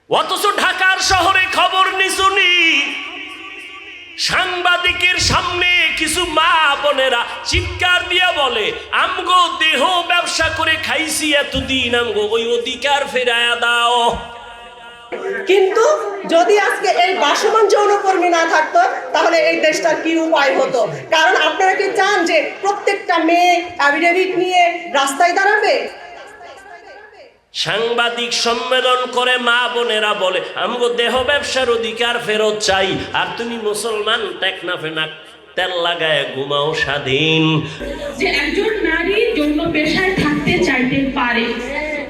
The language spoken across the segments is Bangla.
অথচ ঢাকার শহরে খবর নিশুনি সাংবাদিকের সামনে কিছু মা বোনেরা চিৎকার দিয়ে বলে, আমগো দেহ ব্যবসা করে খাইছি এতদিন, আমগো ওই অধিকার ফেরায়া দাও। কিন্তু যদি আজকে এই ভাসমান যৌনকর্মী না থাকতো তাহলে এই দেশটার কি উপায় হতো? কারণ আপনারা কি চান যে প্রত্যেকটা মেয়ে অ্যাফিডেভিট নিয়ে রাস্তায় দাঁড়াবে? সাংবাদিক সম্মেলন করে মা বোনেরা বলে, আমগো দেহ ব্যবসার অধিকার ফেরত চাই, আর তুমি মুসলমান টেকনাফে তেল লাগায় ঘুমাও স্বাধীন। যে একজন নারী যৌন পেশায় থাকতে চাইতে পারে,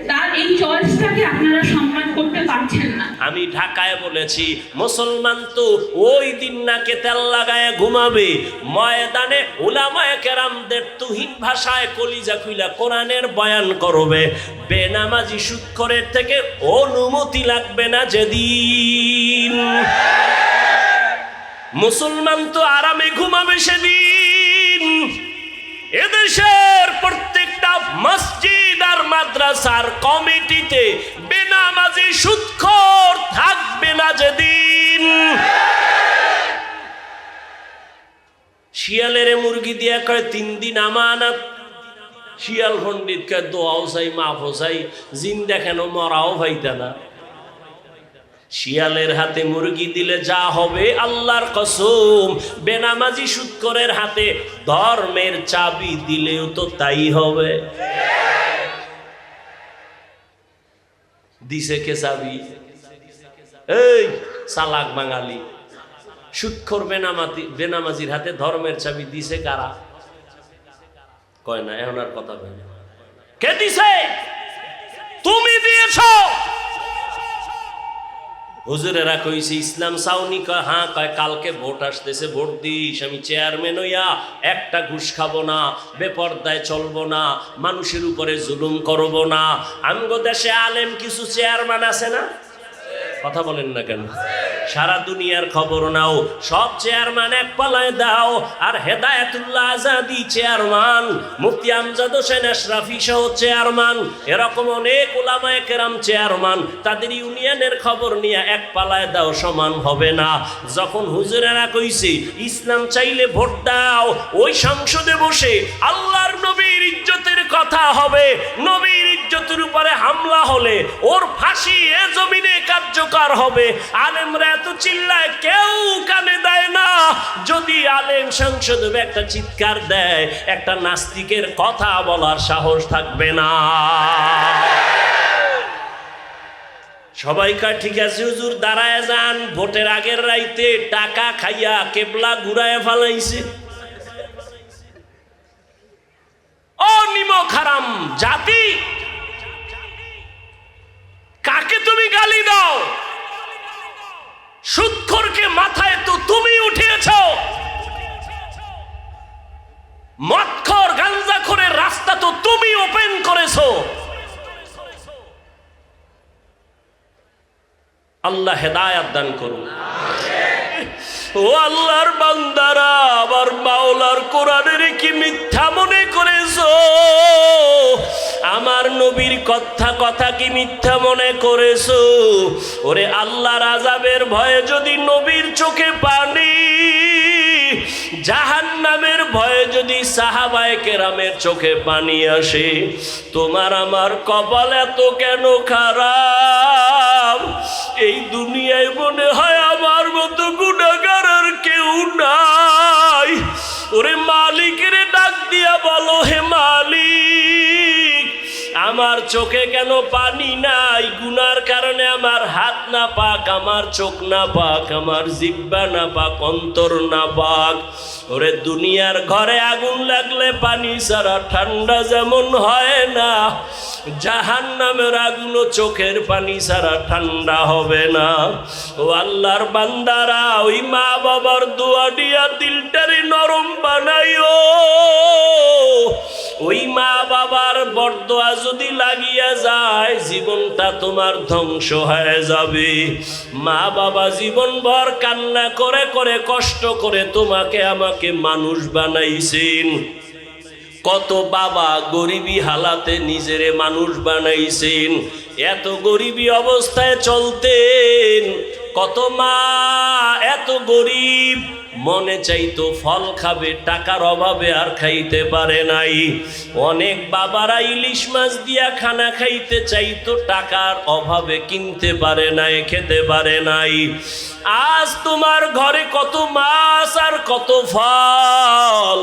তার এই চয়েসটাকে আপনারা সম্মান করতে পারছেন না। আমি ঢাকায় বলেছি, মুসলমান তো ওই দিন নাকে তেল লাগায় ঘুমাবে, ময়দানে উলামায়ে কেরামদের তুহিন ভাষায় কলিজা খুইলা কোরআনের বয়ান করবে। বেনামাজি সুদখোরের থেকে অনুমতি লাগবে না যেদিন। মুসলমান তো আরামে ঘুমাবে সেদিন। এদেশের প্রত্যেকটা মসজিদ আর মাদ্রাসার কমিটিতে বেনামাজি সুদখোর থাকবে না যেদিন। শিয়ালের মুরগি দিয়া কয় 3 দিন আমানত। শিয়াল পণ্ডিত কয় দোয়াও চাই, মাফও চাই, জিন দেখানো মরাও ভাইতা না। শিয়ালের হাতে মুরগি দিলে যা হবে, আল্লাহর কসম বেনামাজি সুদখোরের হাতে ধর্মের চাবি দিলেও তো তাই হবে। দিছে কে চাবি? এই চালাক বাঙালি, সুদখোর বেনামাজির হাতে ধর্মের চাবি দিছে কারা? কয় না, এখন আর কথা বলে। কে দিছে? তুমি দিয়েছো। হুজুরেরা কইছে ইসলাম চাওনি? কয় হ্যাঁ। কয় কালকে ভোট আসতেছে, ভোট দিস। আমি চেয়ারম্যান হইয়া একটা ঘুষ খাবো না, বেপরদায় চলবো না, মানুষের উপরে জুলুম করব না। আমগো দেশে আলেম কিছু চেয়ারম্যান আছে না? কথা বলেন না কেন? সারা দুনিয়ার খবর নাও, সব চেয়ারম্যান এক পালায় দাও। আর হেদায়েতুল্লাহ আজাদি চেয়ারম্যান, মুফতি আমজাদ হোসেন আশরাফি সহ চেয়ারম্যান, এরকম অনেক উলামায়ে কেরাম চেয়ারম্যান, তাদের ইউনিয়নের খবর নিয়ে এক পালায় দাও, সমান হবে না। যখন হুজুরেরা কইছে ইসলাম চাইলে ভোট দাও, ওই সংসদে বসে আল্লাহর নবীর ইজ্জতের কথা হবে, নবীর ইজ্জতের উপরে হামলা হলে ওর ফাঁসি এ জমিনে কার্যকর হবে। আলেমরা এত চিল্লায়, কেউ কানে দেয় না। যদি আলেম সংসদে একটা চিৎকার দেয়, একটা নাস্তিকের কথা বলার সাহস থাকবে না। সবাই কয় ঠিক আছে হুজুর, দাঁড়ায় যান। ভোটের আগের রাইতে টাকা খাইয়া কেবলা ঘুরায় ফালাইছে। ও নিমক হারাম জাতি, কাকে তুমি গালি দাও? সুদখোরকে মাথায় তো তুমি উঠিয়েছ। মদখোর গাঞ্জাখোরের রাস্তা তো তুমি ওপেন করেছো। আল্লাহ হেদায়েত দান করুন। ও আল্লাহর বান্দারা, আবার মাওলার কোরআনের কি মিথ্যা মনে করেছো? আমার নবীর কথা কি মিথ্যা মনে করেছো? ওরে আল্লাহর আযাবের ভয়ে যদি নবীর চোখে পানি, জাহান্নামের ভয়ে যদি সাহাবায়ে কেরামের চোখে পানি আসে, তোমার আমার কপাল এত কেন খারাপ? এই দুনিয়ায় মনে হয় আমার মতো গুনাহগার আর কেউ নাই। ওরে মালিকের ডাক দিয়া বলো, হে মালিক, আমার চোখে কেন পানি নাই? গুনার কারণে আমার হাত না পাক, আমার চোখ না পাক, আমার জিহ্বা না পাক, অন্তর না পাক। ওরে দুনিয়ার ঘরে আগুন লাগলে পানি ছাড়া ঠান্ডা যেমন হয় না, জাহান্নামের আগুনও চোখের পানি ছাড়া ঠান্ডা হবে না। ও আল্লাহর বান্দারা, ওই মা বাবার দোয়া দিয়া দিলটারে নরম বানাইও। ওই মা বাবার বরদোয়া যদি লাগিয়া যায়, জীবনটা তোমার ধ্বংস হয়ে যাবে। মা বাবা জীবনভর কান্না করে করে কষ্ট করে তোমাকে আমাকে মানুষ বানাইছেন। কত বাবা গরিবী হালাতে নিজেরে মানুষ বানাইছেন, এত গরিবী অবস্থায় চলতেন। কত মা এত গরিব, মনে চাইতো ফল খাবে, টাকার অভাবে আর খাইতে পারে নাই। অনেক বাবারা ইলিশ মাছ দিয়া খানা খাইতে চাইতো, টাকার অভাবে কিনতে পারে নাই, খেতে পারে নাই। আজ তোমার ঘরে কত মাছ আর কত ফল,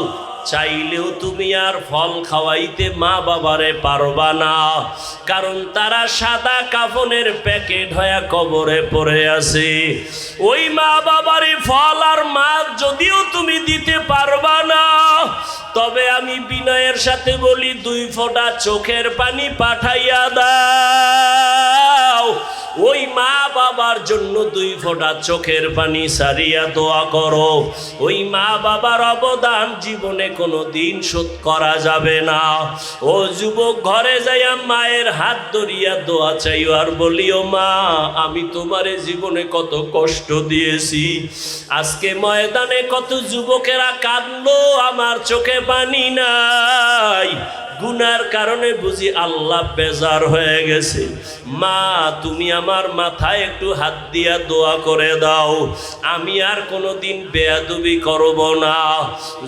চাইলেও তুমি আর ফল খাওয়াইতে মা বাবারে পারবা না, কারণ তারা সাদা কাফনের প্যাকেট হয়ে কবরে পড়ে আছে। ওই মা বাবারে ফল আর মাছ যদিও তুমি দিতে পারবা না, তবে আমি বিনয়ের সাথে বলি 2 ফোঁটা চোখের পানি পাঠাইয়া দাও। ওই মা বাবার জন্য 2 ফোঁটা চোখের পানি সারিয়া দোয়া করো। ওই মা বাবার অবদান জীবনে কোনো দিন শোধ করা যাবে না। ও যুবক, ঘরে যাইয়া মায়ের হাত ধরিয়া দোয়া চাইও আর বলিও, মা আমি তোমারে জীবনে কত কষ্ট দিয়েছি, আজকে ময়দানে কত যুবকেরা কাঁদলো, আমার চোখে পানি নাই, গুনার কারণে বুঝি আল্লাহ বেজার হয়ে গেছে। মা তুমি আমার মাথায় একটু হাত দিয়া দোয়া করে দাও, আমি আর কোনোদিন বেয়াদবি করব না।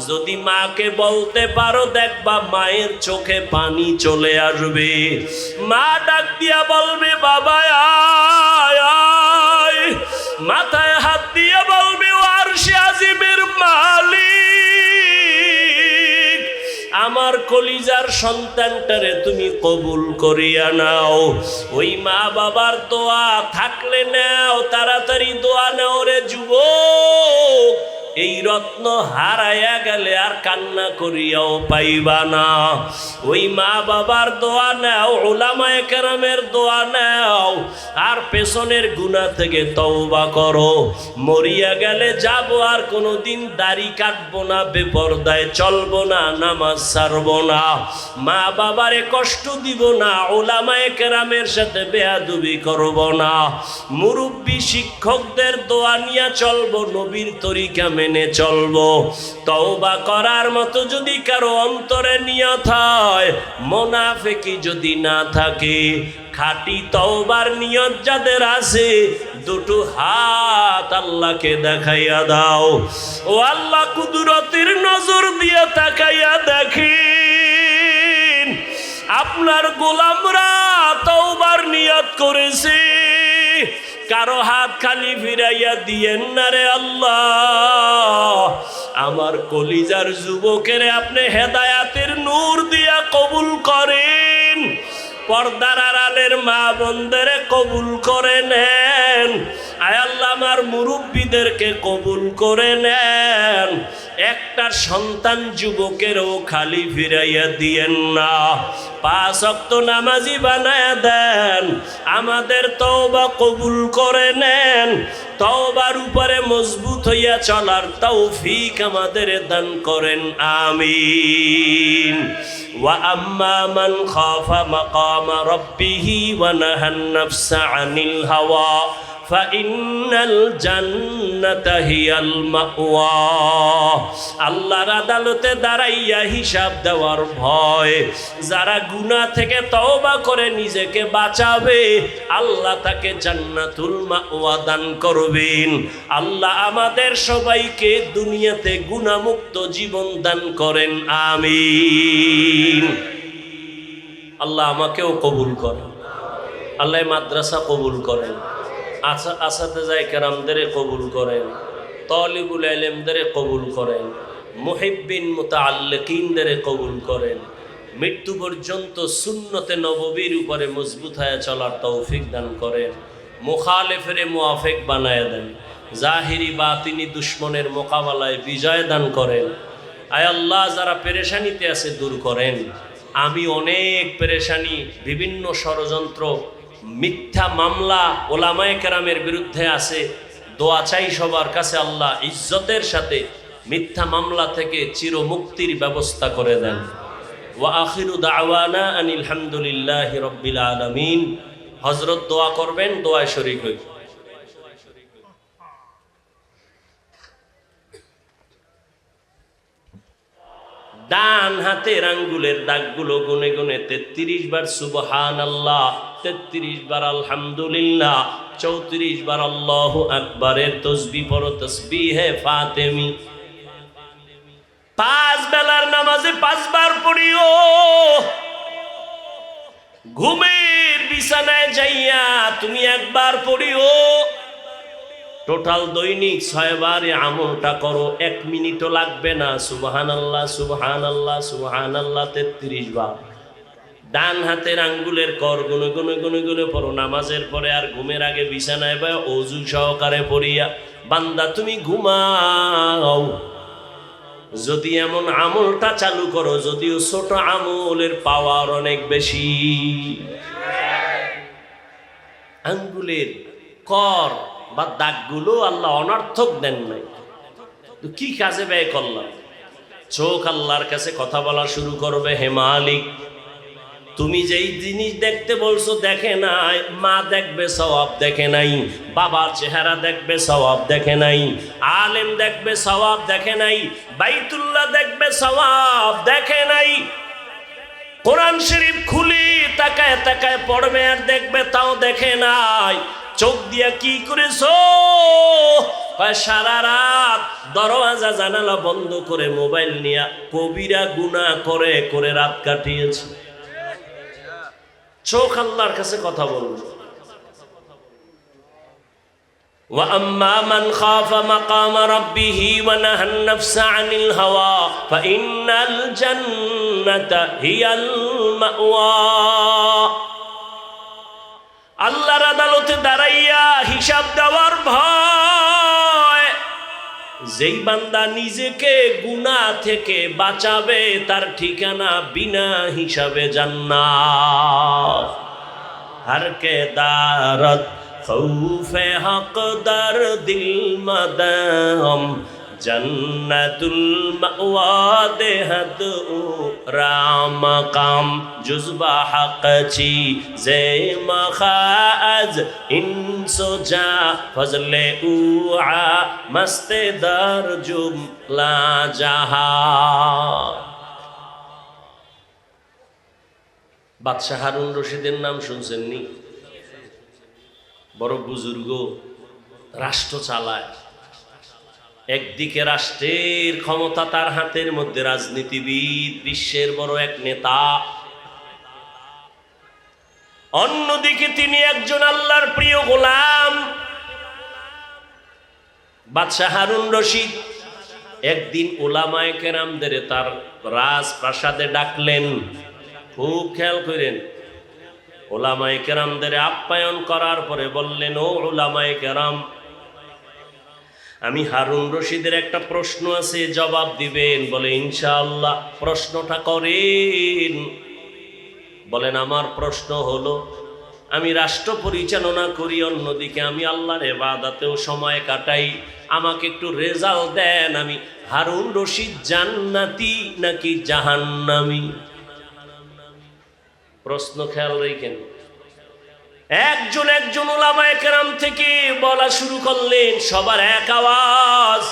যদি মাকে বলতে পারো, দেখবা মায়ের চোখে পানি চলে আসবে। মা ডাক দিয়া বলবে, বাবা আয় আয়, মাথায় হাত দিয়া বলবে, ও আরশে আজিমের মালিক, আমার কলিজার সন্তানটারে তুমি কবুল করিয়া নাও। ওই মা বাবার দোয়া থাকলে নাও, তাড়াতাড়ি দোয়া নাও রে যুবক। এই রত্ন হারাইয়া গেলে আর কান্না করিয়াও পাইবা না। ওই মা বাবার দোয়া নাও, উলামায়ে কেরামের দোয়া নাও, আর পেছনের গুনাহ থেকে তওবা করো। মরিয়া গেলে যাব, আর কোনোদিন দাড়ি কাটবো না, বেপরদায় চলবো না, নামাজ ছাড়বো না, মা বাবারে কষ্ট দিব না, উলামায়ে কেরামের সাথে বেয়াদবি করব না, মুরব্বী শিক্ষকদের দোয়া নিয়ে চলবো, নবীর তরিকা মেনে চলবো। তওবা করার মতো যদি কারো অন্তরে নিয়ত হয়, মুনাফিকি যদি না থাকে, খাঁটি তওবার নিয়ত যাদের আছে, 2 হাত আল্লাহকে দেখাইয়া দাও। ও আল্লাহ, কুদরতের নজর দিয়ে তাকাইয়া দেখেন, আপনার গোলামরা তওবার নিয়ত করেছে, কারো হাত খালি ফিরাইয়া দিয়েন না রে আল্লাহ। আমার কলিজার যুবকের আপনি হেদায়াতের নূর দিয়া কবুল করেন, পর্দার আড়ালের মা বোনদেরকে কবুল করে নেন। আয় আল্লাহ, আমার মুরব্বীদেরকে কবুল করে নেন। একটা সন্তান যুবকেরও খালি ফিরাইয়া দিয়েন না, 5 ওয়াক্ত নামাজি বানায়া দেন। আমাদের তওবা কবুল করে নেন, তওবার উপরে মজবুত হইয়া চলার তৌফিক আমাদের দান করেন, আমিন। ওয়া আম্মা মান খাফা মাকামা রাব্বিহি ওয়া নাহান নাফসা আনিল হাওয়া ফাইন্নাল জান্নাতা হিয়াল মাওয়া। আল্লাহর আদালতে দাঁড়াইয়া হিসাব দেওয়ার ভয়, যারা গুনাহ থেকে তওবা করে নিজেকে বাঁচাবে, আল্লাহ তাকে জান্নাতুল মাওয়া দান করবেন। আল্লাহ আমাদের সবাইকে দুনিয়াতে গুনাহমুক্ত জীবন দান করেন, আমিন। আল্লাহ আমাকেও কবুল করেন, আল্লাহ মাদ্রাসা কবুল করেন, আসাতেজায়ে কেরামদের কবুল করেন, তালিবুল ইলমদের কবুল করেন, মুহিব্বিন মুতাআল্লিকিনদের কবুল করেন। মৃত্যু পর্যন্ত সুন্নতে নববীর উপরে মজবুত হয়ে চলার তৌফিক দান করেন। মুখালেফের মুআফিক বানায় দেন, জাহিরি বাতিনি দুশ্মনের মোকাবেলায় বিজয় দান করেন। আয় আল্লাহ, যারা পেরেশানিতে আছে দূর করেন। আমি অনেক পেরেশানি, বিভিন্ন ষড়যন্ত্র, মিথ্যা মামলা ওলামায়ে কেরামের বিরুদ্ধে আছে। দোয়া চাই সবার কাছে, আল্লাহ ইজ্জতের সাথে মিথ্যা মামলা থেকে চিরমুক্তির ব্যবস্থা করে দেন। ওয়া আখিরু দাওয়ানা আনিল হামদুলিল্লাহি রাব্বিল আলামিন। হযরত দোয়া করবেন, দোয়ায় শরীক হই। ডান হাতের আঙ্গুলের দাগগুলো গুনে গুনে 33 বার সুবহানাল্লাহ, 33 বার আলহামদুলিল্লাহ, 34 বার আল্লাহু আকবারের তসবিহ পড়ো, তাসবিহে ফাতেমি। 5 বেলার নামাজে 5 বার পড়িও। ঘুমের বিছানায় যাইয়া তুমি 1 বার পড়িও। টোটাল দৈনিক 6 বারে আমলটা করো, 1 মিনিটও লাগবে না। সুবহানাল্লাহ সুবহানাল্লাহ সুবহানাল্লাহ 33 বার। ডান হাতের আঙ্গুলের কর গুনে গুনে গুনে গুনে পড়ো নামাজের পরে আর ঘুমের আগে বিছানায় বা ওযু সহকারে পড়িয়া। বান্দা তুমি ঘুমাও। যদি এমন আমলটা চালু করো, যদিও ছোট আমলের পাওয়ার অনেক বেশি। আঙ্গুলের কর বা দাগগুলো আল্লাহ অনর্থক দেন নাই, তো কি কাজে ব্যয় করলাম? চোখ আল্লাহর কাছে কথা বলা শুরু করবে, হে মালিক তুমি যেই জিনিস দেখতে বলছো দেখে নাই, মা দেখবে সওয়াব দেখে নাই, বাবার চেহারা দেখবে সওয়াব দেখে নাই, আলেম দেখবে সওয়াব দেখে নাই, বাইতুল্লাহ দেখবে সওয়াব দেখে নাই, কোরআন শরীফ খুলি তাকায় তাকায় পড়বে আর দেখবে তাও দেখে নাই। চোখ দিয়া কি করেছো? সারা রাত দরওয়াজা জানালা বন্ধ করে মোবাইল নিয়ে কবিরা গুনাহ করে করে রাত কাটিয়েছে। চোখ আল্লাহর কাছে কথা বলবে। وَأَمَّا مَنْ خَافَ مَقَامَ رَبِّهِ وَنَهَى النَّفْسَ عَنِ الْهَوَى فَإِنَّ الْجَنَّةَ هِيَ الْمَأْوَى। আল্লাহর আদালতে দাঁড়াইয়া হিসাব দেওয়ার ভয়, যেই বান্দা নিজেকে গুনাহ থেকে বাঁচাবে তার ঠিকানা বিনা হিসাবে জান্নাত। হর কে দারত খৌফে হক দর দিল মদম জন্নতুল মাওয়া দেহদ রাম কাম জুজবা হক চি জে মখাজ ইনসো জা ফজলে উআ মস্তে দর জুমলা জাহা। বাদশাহ হারুন রশিদের নাম শুনছেন নি? বড় বুজুর্গ, রাষ্ট্র চালায়। একদিকে রাষ্ট্রের ক্ষমতা তার হাতের মধ্যে, রাজনীতিবিদ, বিশ্বের বড় এক নেতা, অন্যদিকে তিনি একজন আল্লাহর প্রিয় গোলাম। বাদশাহ হারুন রশিদ একদিন উলামায়ে কেরামদের তার রাজপ্রাসাদে ডাকলেন। খুব খেয়াল করেন, উলামায়ে কেরামদের আপ্যায়ন করার পরে বললেন, ও উলামায়ে কেরাম, আমি হারুন রশিদের একটা প্রশ্ন আছে, জবাব দিবেন? বলে ইনশাআল্লাহ। প্রশ্নটা করেন। বলেন, আমার প্রশ্ন হলো, আমি রাষ্ট্র পরিচালনা করি, অন্যদিকে আমি আল্লাহর ইবাদতেও সময় কাটাই, আমাকে একটু রেজাল্ট দেন, আমি হারুন রশিদ জান্নাতি নাকি জাহান্নামী? প্রশ্ন খেয়াল রেখেন। একজন একজন উলামায়ে কেরাম থেকে বলা শুরু করলেন, সবার এক আওয়াজ,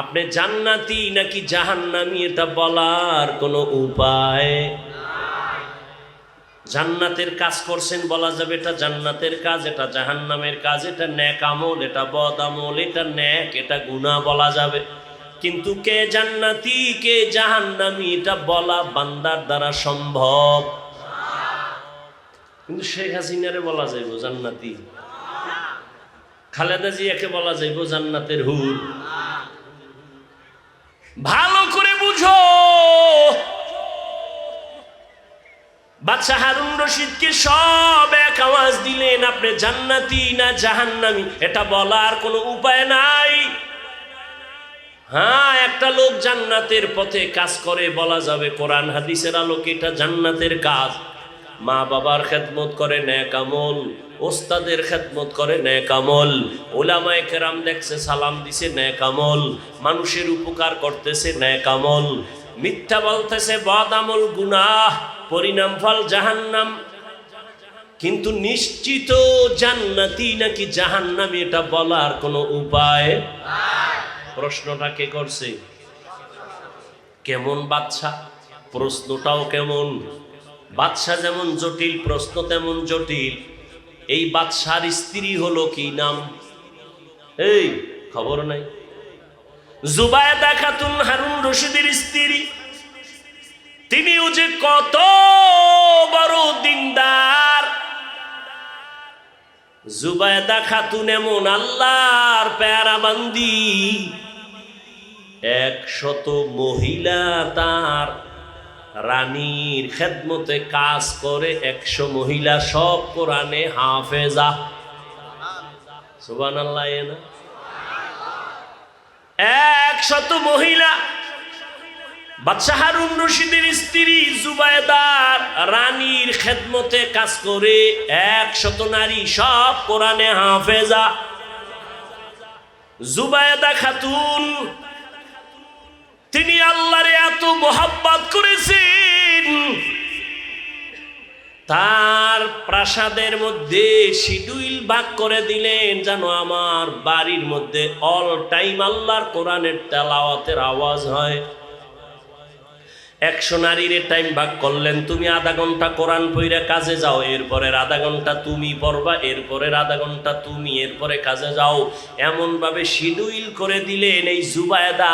আপনি জান্নাতি নাকি জাহান্নামী এটা বলার কোনো উপায়? জান্নাতের কাজ করছেন বলা যাবে এটা জান্নাতের কাজ, এটা জাহান্নামের কাজ, এটা নেক আমল, এটা বদ আমল, এটা নেক, এটা গুনাহ বলা যাবে। কিন্তু কে জান্নাতি কে জাহান্নামী এটা বলা বান্দার দ্বারা সম্ভব। কিন্তু শেখ হাসিনারে বলা যাইব জান্নাতি, খালেদা জিয়াকে বলা যাইব জান্নাতের হুর। ভালো করে বুঝো, বাদশাহ হারুন রশিদকে সব এক আওয়াজ দিলেন, আপনি জান্নাতি না জাহান্নামী এটা বলার কোনো উপায় নাই। হ্যাঁ, একটা লোক জান্নাতের পথে কাজ করে বলা যাবে কোরআন হাদিসের আলোকে এটা জান্নাতের কাজ। মা বাবার খেদমত করে নেক আমল, ওস্তাদের খেদমত করে নেক আমল, উলামায়ে কেরাম দেখছে সালাম দিছে নেক আমল, মানুষের উপকার করতেছে নেক আমল, মিথ্যা বলতেছে বদ আমল গুনাহ, পরিণাম ফল জাহান্নাম। কিন্তু নিশ্চিত জান্নাতি নাকি জাহান্নামী এটা বলার কোনো উপায়? প্রশ্নটা কে করছে? কেমন বাদশা, প্রশ্নটাও কেমন। বাদশা যেমন জটিল, প্রশ্ন তেমন জটিল। এই বাদশার স্ত্রী হলো কি নাম? এই খবর নাই? জুবায়েদা খাতুন হারুন রশিদের স্ত্রী। তিনিও যে কত বড় দিনদার। জুবায়েদা খাতুন এমন আল্লাহর পেয়ারা বান্দি, 100 মহিলা তার রানীর খেদমতে কাজ করে। 100 মহিলা সব কোরআনে হাফেজা। সুবহানাল্লাহ। না 100 মহিলা বাদশা হারুন রশিদের স্ত্রী জুবায়েদার রানীর খেদমতে কাজ করে। 100 নারী সব কোরআনে হাফেজা। জুবায়েদা খাতুন তিনি আল্লাহরে এত মোহাব্বত করেছেন, তার প্রাসাদের মধ্যে শিডিউল ভাগ করে দিলেন, যেন আমার বাড়ির মধ্যে অল টাইম আল্লাহর কোরআনের তেলাওয়াতের আওয়াজ হয়। 100 নারীর টাইম ভাগ করলেন, তুমি আধা ঘন্টা কোরআন পড়ে কাজে যাও, এরপরের আধা ঘন্টা তুমি পড়বা, এরপরের আধা ঘন্টা তুমি, এরপরে কাজে যাও। এমন ভাবে শিডিউল করে দিলেন এই জুবায়েদা,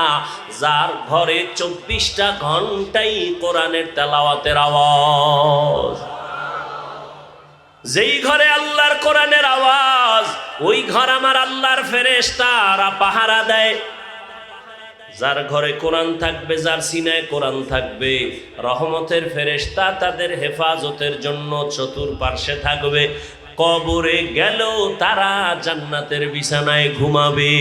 যার ঘরে 24টা ঘন্টাই কোরআনের তেলাওয়াতের আওয়াজ। যেই ঘরে আল্লাহর কোরআনের আওয়াজ, ওই ঘর আমার আল্লাহর ফেরেশতারা পাহারা দেয়। যার ঘরে কোরআন থাকবে, যার সিনায় কোরআন থাকবে, রহমতের ফেরেশতা তাদের হেফাজতের জন্য চতুর্পার্শ্বে থাকবে। কবরে গেলেও তারা জান্নাতের বিছানায় ঘুমাবে।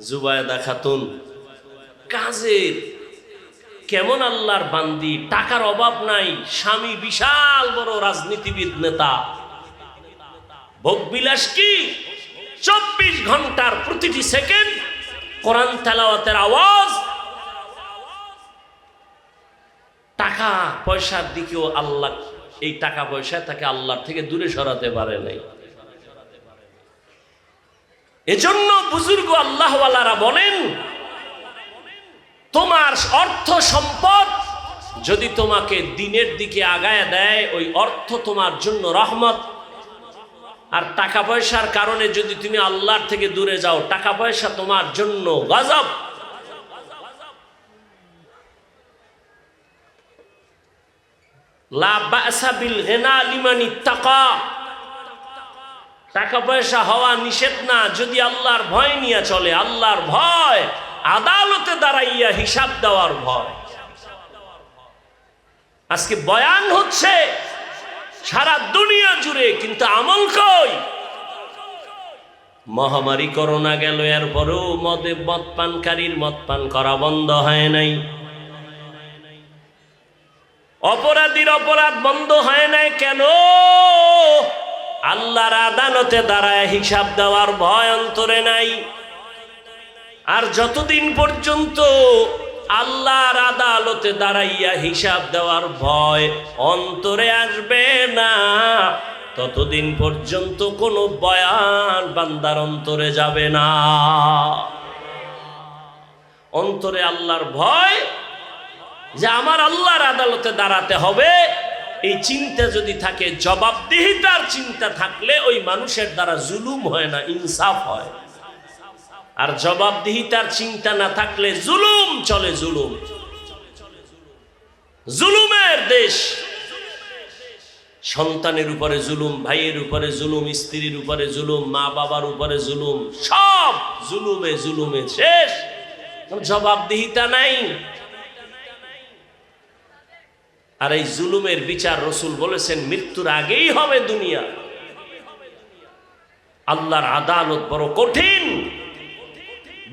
জুবায়েদা খাতুন কাজের কেমন আল্লাহর বান্দি, টাকার অভাব নাই, স্বামী বিশাল বড় রাজনীতিবিদ নেতা, ভোগবিলাস কি 24 ঘন্টার প্রতিটি সেকেন্ড কোরআন তেলাওয়াতের আওয়াজ। টাকা পয়সার দিকেও আল্লাহ, এই টাকা পয়সা তাকে আল্লাহর থেকে দূরে সরাতে পারে নাই। এজন্য বুজুর্গ আল্লাহওয়ালারা বলেন, তোমার অর্থ সম্পদ যদি তোমাকে দিনের দিকে আগায় দেয়, ওই অর্থ তোমার জন্য রহমত। আর টাকা পয়সার কারণে যদি তুমি আল্লাহর থেকে দূরে যাও, টাকা পয়সা তোমার জন্য গজব। লা বাসা বিল গিনা লিমান ইত্তাকা। টাকা পয়সা হওয়া নিষেধ না, যদি আল্লাহর ভয় নিয়ে চলে। আল্লাহর ভয় আদালতে দাঁড়াইয়া হিসাব দেওয়ার ভয়। আজকে বয়ান হচ্ছে সারা দুনিয়া জুড়ে, কিন্তু আমল কই? মহামারী করোনা গেল, এরপরেও মদ পানকারীর মদ পান করা বন্ধ হয় নাই। অপরাধীর অপরাধ বন্ধ হয় নাই কেন? আল্লাহর আদালতে দাঁড়ায় হিসাব দেওয়ার ভয় অন্তরে নাই। আর যতদিন পর্যন্ত আল্লাহর আদালতে দাঁড়াইয়া হিসাব দেওয়ার ভয় অন্তরে আসবে না, ততদিন পর্যন্ত কোনো বয়ান বান্দার অন্তরে যাবে না। অন্তরে আল্লাহর ভয়, যে আমার আল্লাহর আদালতে দাঁড়াতে হবে, এই চিন্তা যদি থাকে, জবাবদিহিতার চিন্তা থাকলে ওই মানুষের দ্বারা জুলুম হয় না, ইনসাফ হয়। আর জবাবদিহিতার চিন্তা না থাকলে জুলুম চলে। জুলুম, জুলুমের দেশ। সন্তানের উপরে জুলুম, ভাইয়ের উপরে জুলুম, স্ত্রীর উপরে জুলুম, মা বাবার উপরে জুলুম, সব জুলুমে জুলুমে শেষ। জবাবদিহিতা নাই। আর এই জুলুমের বিচার রসুল বলেছেন মৃত্যুর আগেই হবে দুনিয়া। আল্লাহর আদালত বড় কঠিন।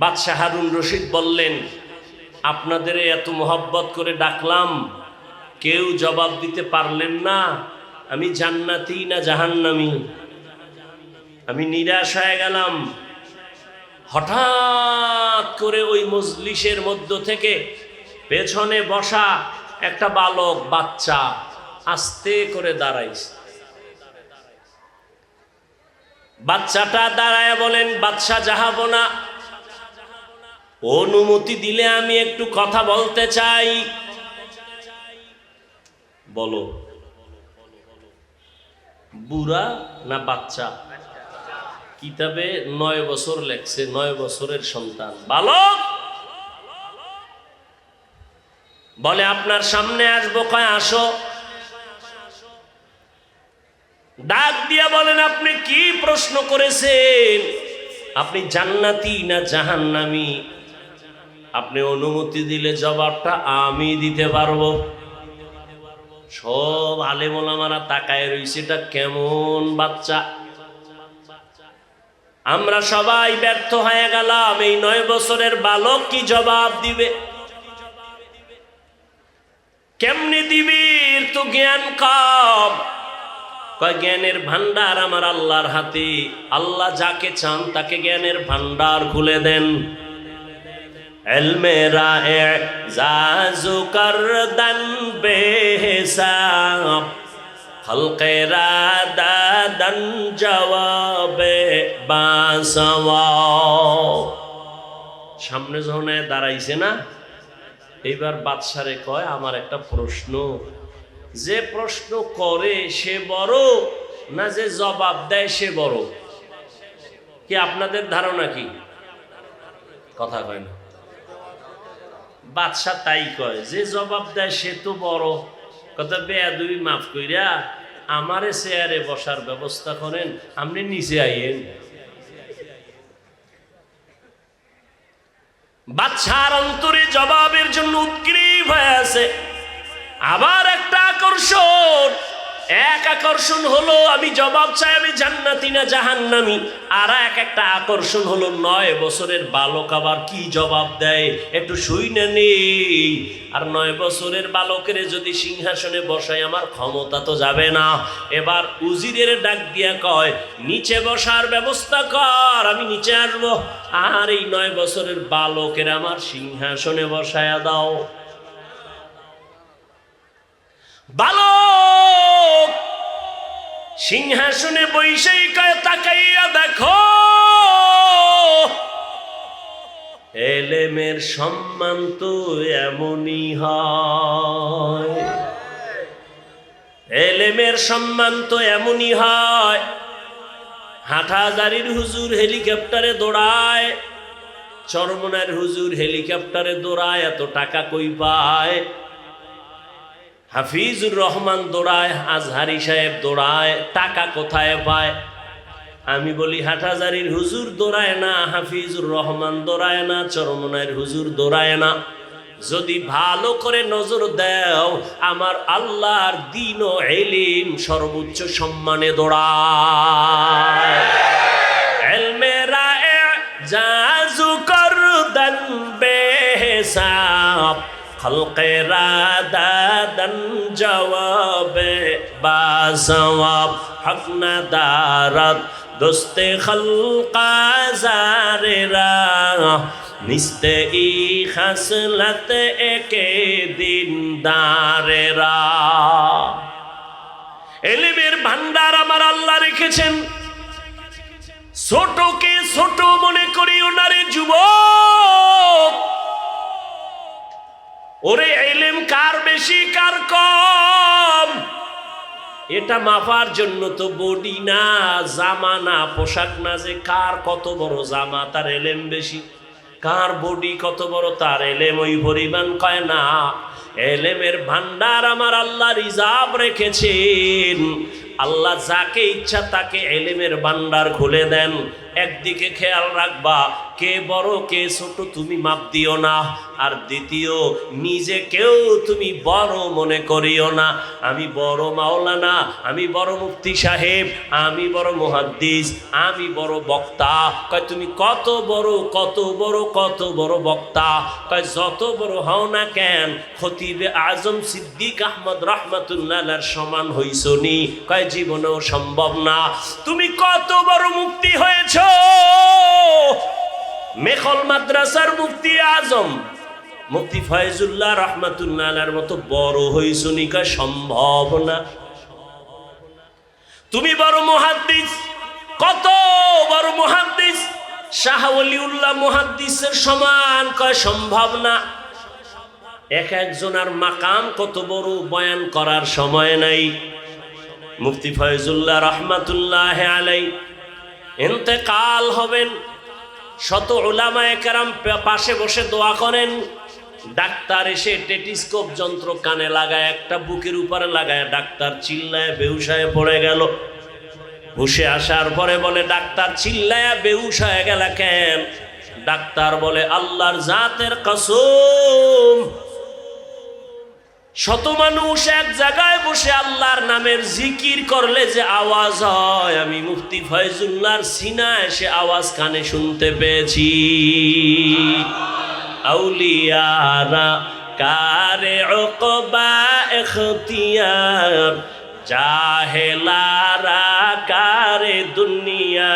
বাদশাহ হারুন রশিদ বললেন, আপনাদের এত মোহাব্বত করে ডাকলাম, কেউ জবাব দিতে পারলেন না, আমি জান্নাতি না জাহান্নামী। আমি নিরাশ হয়ে গেলাম। হঠাৎ করে ওই মজলিসের মধ্য থেকে পেছনে বসা একটা বালক বাচ্চা আস্তে করে দাঁড়াইছে। বাচ্চাটা দাঁড়ায় বলেন, বাদশা জাহাবনা, অনুমতি দিলে আমি একটু কথা বলতে চাই। বলো, বুড়া না বাচ্চা? কিতাবে 9 বছর লেখছে, 9 বছরের সন্তান বালক। বলে আপনার সামনে আসবো, কয় আসো। ডাক দিয়া বলেন আপনি কি প্রশ্ন করেছেন? আপনি জান্নাতি না জাহান্নামী? আপনি অনুমতি দিলে জবাবটা আমি দিতে পারবো। সব আলেম ওলামারা তাকায় রইছে, এটা কেমন বাচ্চা। আমরা সবাই ব্যর্থ হয়ে গেলাম। এই 9 বছরের বালক কি জবাব দিবে? কেমনি দিবি? তো জ্ঞান কম। কয় জ্ঞানের ভান্ডার আমার আল্লাহর হাতে, আল্লাহ যাকে চান তাকে জ্ঞানের ভান্ডার খুলে দেন। ইলমে রায়ে জাজু করদান বেহিসাব, খলকে রাদাদান জওয়াবে বাসওয়াব। সামনে যখন দাঁড়াইছে না, এইবার বাদশারে কয় আমার একটা প্রশ্ন। যে প্রশ্ন করে সে বড় না যে জবাব দেয় সে বড়? কি আপনাদের ধারণা কি? কথা কয় না। বাদশা তাই কয়, যে জবাব দেয় সে তো বড়। কথা বেয়াদবি মাফ কইরা আমারে চেয়ারে বসার ব্যবস্থা করেন, আপনি নিচে আইয়েন। বাদশার অন্তরে জবাবের জন্য উৎগ্রীব হয়ে আছে। আবার একটা আকর্ষণ, এক আকর্ষণ হলো আমি জবাব চাই আমি জান্নাতি না জাহান্নামী, আর একটা আকর্ষণ হলো 9 বছরের বালক আবার কি জবাব দেয় একটু শুইনা নেই। আর 9 বছরের বালকের যদি সিংহাসনে বসাই আমার ক্ষমতা তো যাবে না। এবার উজিরের ডাক দিয়া কয় নিচে বসার ব্যবস্থা কর, আমি নিচে আসবো। আর এই 9 বছরের বালকের আমার সিংহাসনে বসায়া দাও। বালক সিংহাসনে বৈশাই কয় তাকাইয়া দেখো, এলেমের সম্মান তো এমনই হয়, এলেমের সম্মান তো এমনই হয়। হাটহাজারীর হুজুর হেলিকপ্টারে দৌড়ায়, চরমনার হুজুর হেলিকপ্টারে দৌড়ায়, এত টাকা কই পায়? হাফিজুর রহমান দৌড়ায়, আজহারি সাহেব দৌড়ায়, টাকা কোথায় পায়? আমি বলি হাটহাজারীর হুজুর দৌড়ায় না, হাফিজুর রহমান দৌড়ায় না, চরমনায়ের হুজুর দৌড়ায় না। যদি ভালো করে নজর দাও আমার আল্লাহর দ্বীন ও ইলম সর্বোচ্চ সম্মানে দৌড়ায়। ইলমে রায়ে জাজু করদান বেহিসাব, খলকে রাদাদান জওয়াবে বাসওয়াব, হক না দারাত দোস্তে খলকা জারেরা, নিস্তে ই খাসলত একে দিনদারেরা। ইলমের ভান্ডার আমার আল্লাহ রেখেছেন। ছোটকে ছোট মনে করিও না রে যুবক। ওরে ইলম কার বেশি কার কম এটা মাপার জন্য তো বডি না, জামা না, পোশাক না, যে কার কত বড় জামা তার ইলম বেশি, কার বডি কত বড় তার ইলম ওই পরিমাণ কয় না। ইলমের ভান্ডার আমার আল্লাহ রিজার্ভ রেখেছেন। আল্লাহ যাকে ইচ্ছা তাকে ইলমের ভান্ডার খুলে দেন। একদিকে খেয়াল রাখবা, কে বড় কে ছোট তুমি মাপ দিও না। আর দ্বিতীয়, নিজেকেও তুমি বড় মনে করিও না। আমি বড় মাওলানা, আমি বড় মুফতি সাহেব, আমি বড় মুহাদ্দিস, আমি বড় বক্তা। কয় তুমি কত বড় কত বড় কত বড় বক্তা? কয় যত বড় হও না কেন খতিবে আজম সিদ্দিক আহমদ রহমাতুল্লাহ আলাইহির সমান হইছো নি? কয় জীবনেও সম্ভব না। তুমি কত বড় মুফতি হয়েছ, মেখল মাদ্রাসার মুফতি আজম মুফতি ফয়জুল্লাহ রহমাতুল্লাহ আলাইহির মতো বড় হইছো নি? কয় সম্ভব না। তুমি বড় মুহাদ্দিস, কত বড় মুহাদ্দিস, শাহ ওলিউল্লাহ মুহাদ্দিসের সমান কয় সম্ভব না। এক একজনের মাকাম কত বড়, বয়ান করার সময় নাই। মুফতি ফয়জুল্লাহ রহমাতুল্লাহ আলাইহি ইন্তেকাল হবেন, শত উলামায়ে কেরাম পাশে বসে দোয়া করেন। ডাক্তার এসে টেটিস্কোপ যন্ত্র কানে লাগায়, একটা বুকের উপরে লাগায়, ডাক্তার চিল্লায় বেহুশ হয়ে পড়ে গেল। হুশে আসার পরে বলে, ডাক্তার চিল্লায়া বেহুশ হয়ে গেল কেন? ডাক্তার বলে, আল্লাহর জাতের কসম, শত মানুষ এক জায়গায় বসে আল্লাহর নামের জিকির করলে যে আওয়াজ হয়, আমি মুফতি ফয়জুল্লাহর সিনায় সে আওয়াজ কানে শুনতে পেয়েছি। আউলিয়ারা কারে উকবা ইখতিয়ার, জাহেলারা কারে দুনিয়া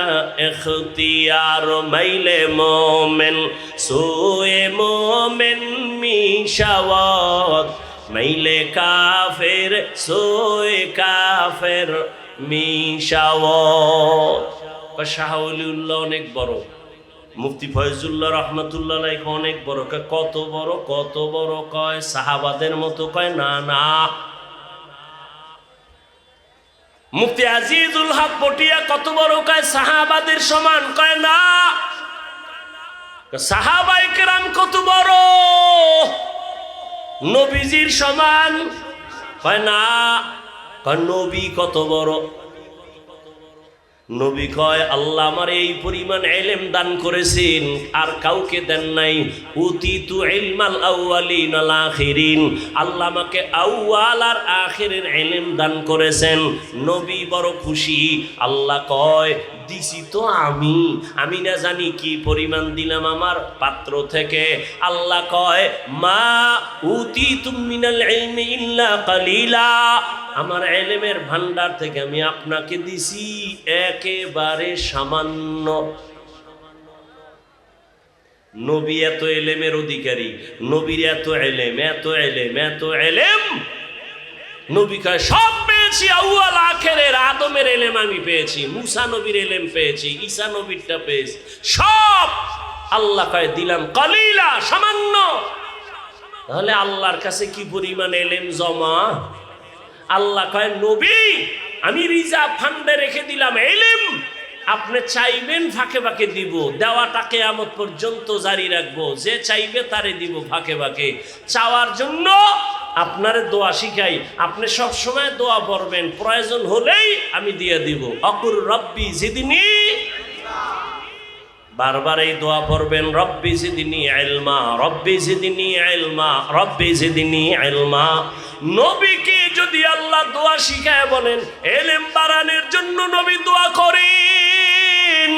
ইখতিয়ার। মাইলে মোমেন সোয়ে মোমেন মিশাওয়াত, মাইলে কাফের সোয়ে কাফের মিশাওয়াত। শাহ ওলিউল্লাহ অনেক বড়, মুফতি ফয়জুল্লাহ রহমাতুল্লাহ আলাইহি অনেক বড়। কত বড়? কত বড়? কয় সাহাবাদের মতো? কয় না না। মুফতি আজিজুল হক পটিয়া কত বড়? কয় সাহাবাদের সমান। কয় না। সাহাবায়ে কেরাম কত বড়? নবীজির সমান। কয় না। কয় নবী কত বড়? নবী কয়, আল্লাহ আমার এই পরিমাণ ইলম দান করেছেন, আর কাউকে দেন নাই। উতিতু ইলমাল আউয়ালিন ওয়াল আখিরিন, আল্লাহ আমাকে আউয়াল আর আখিরের ইলম দান করেছেন। নবী বড় খুশি। আল্লাহ কয়, দিছি তো আমি না জানি কি পরিমাণ দিলাম আমার পাত্র থেকে। আল্লাহ কয়, মা উতিতুম মিনাল ইলমি ইল্লা কালিলা, আমার ইলমের ভান্ডার থেকে আমি আপনাকে দিছি একেবারে সামান্য। নবী এত ইলমের অধিকারী, নবীর এত ইলম, এত ইলম, এত ইলম। নবী কয়, সব পেয়েছি, আউয়াল আখিরের আদমের ইলম আমি পেয়েছি, মুসা নবীর ইলম পেয়েছি, ঈসা নবীরটা পেয়েছি, সব। আল্লাহ কয়, দিলাম কালিলা, সামান্য। তাহলে আল্লাহর কাছে কি পরিমাণ ইলম জমা? আল্লাহ কয়, নবী আমি রিজার্ভ ফান্ডে রেখে দিলাম ইলম, আপনি চাইবেন ফাঁকে ফাঁকে দিব, দেওয়াটা কিয়ামত পর্যন্ত জারি রাখবো, যে চাইবে তারে দিব ফাঁকে ফাঁকে। চাওয়ার জন্য আপনারে দোয়া শিখাই, আপনি সব সময় দোয়া পড়বেন, প্রয়োজন হলেই আমি দিয়ে দিব। অকুর রব্বি জিদনি, বারবার এই দোয়া পড়বেন, রব্বি জিদনি ইলমা, রব্বি জিদনি ইলমা, রব্বি জিদনি ইলমা। নবীকে যদি আল্লাহ দোয়া শিখায় বলেন ইলম বাড়ানোর জন্য নবী দোয়া করেন,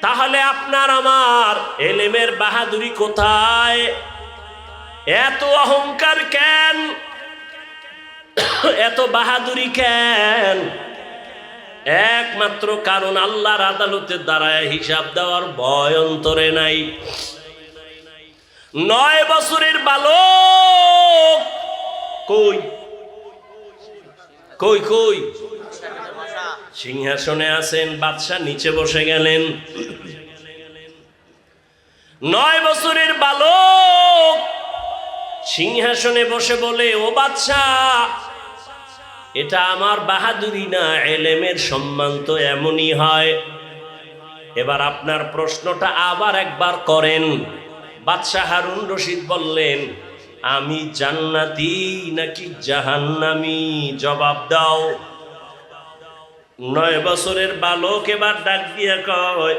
তাহলে আপনার আমার ইলমের বাহাদুরি কোথায়? এত অহংকার কেন? এত বাহাদুরি কেন? একমাত্র কারণ আল্লাহর আদালতে দাঁড়ায় হিসাব দেওয়ার ভয় অন্তরে নাই। 9 বছরের বালক কই কই কই? সিংহাসনে আছেন, বাদশা নিচে বসে গেলেন। 9 বছরের বালক সিংহাসনে বসে বলে, ও বাদশা, এটা আমার বাহাদুরি না, ইলমের সম্মান তো এমনই হয়। এবার আপনার প্রশ্নটা আবার একবার করেন। বাদশা হারুন রশিদ বললেন, আমি জান্নাতি নাকি জাহান্নামী? জবাব দাও। 9 বছরের বালক এবার ডাক দিয়া কয়,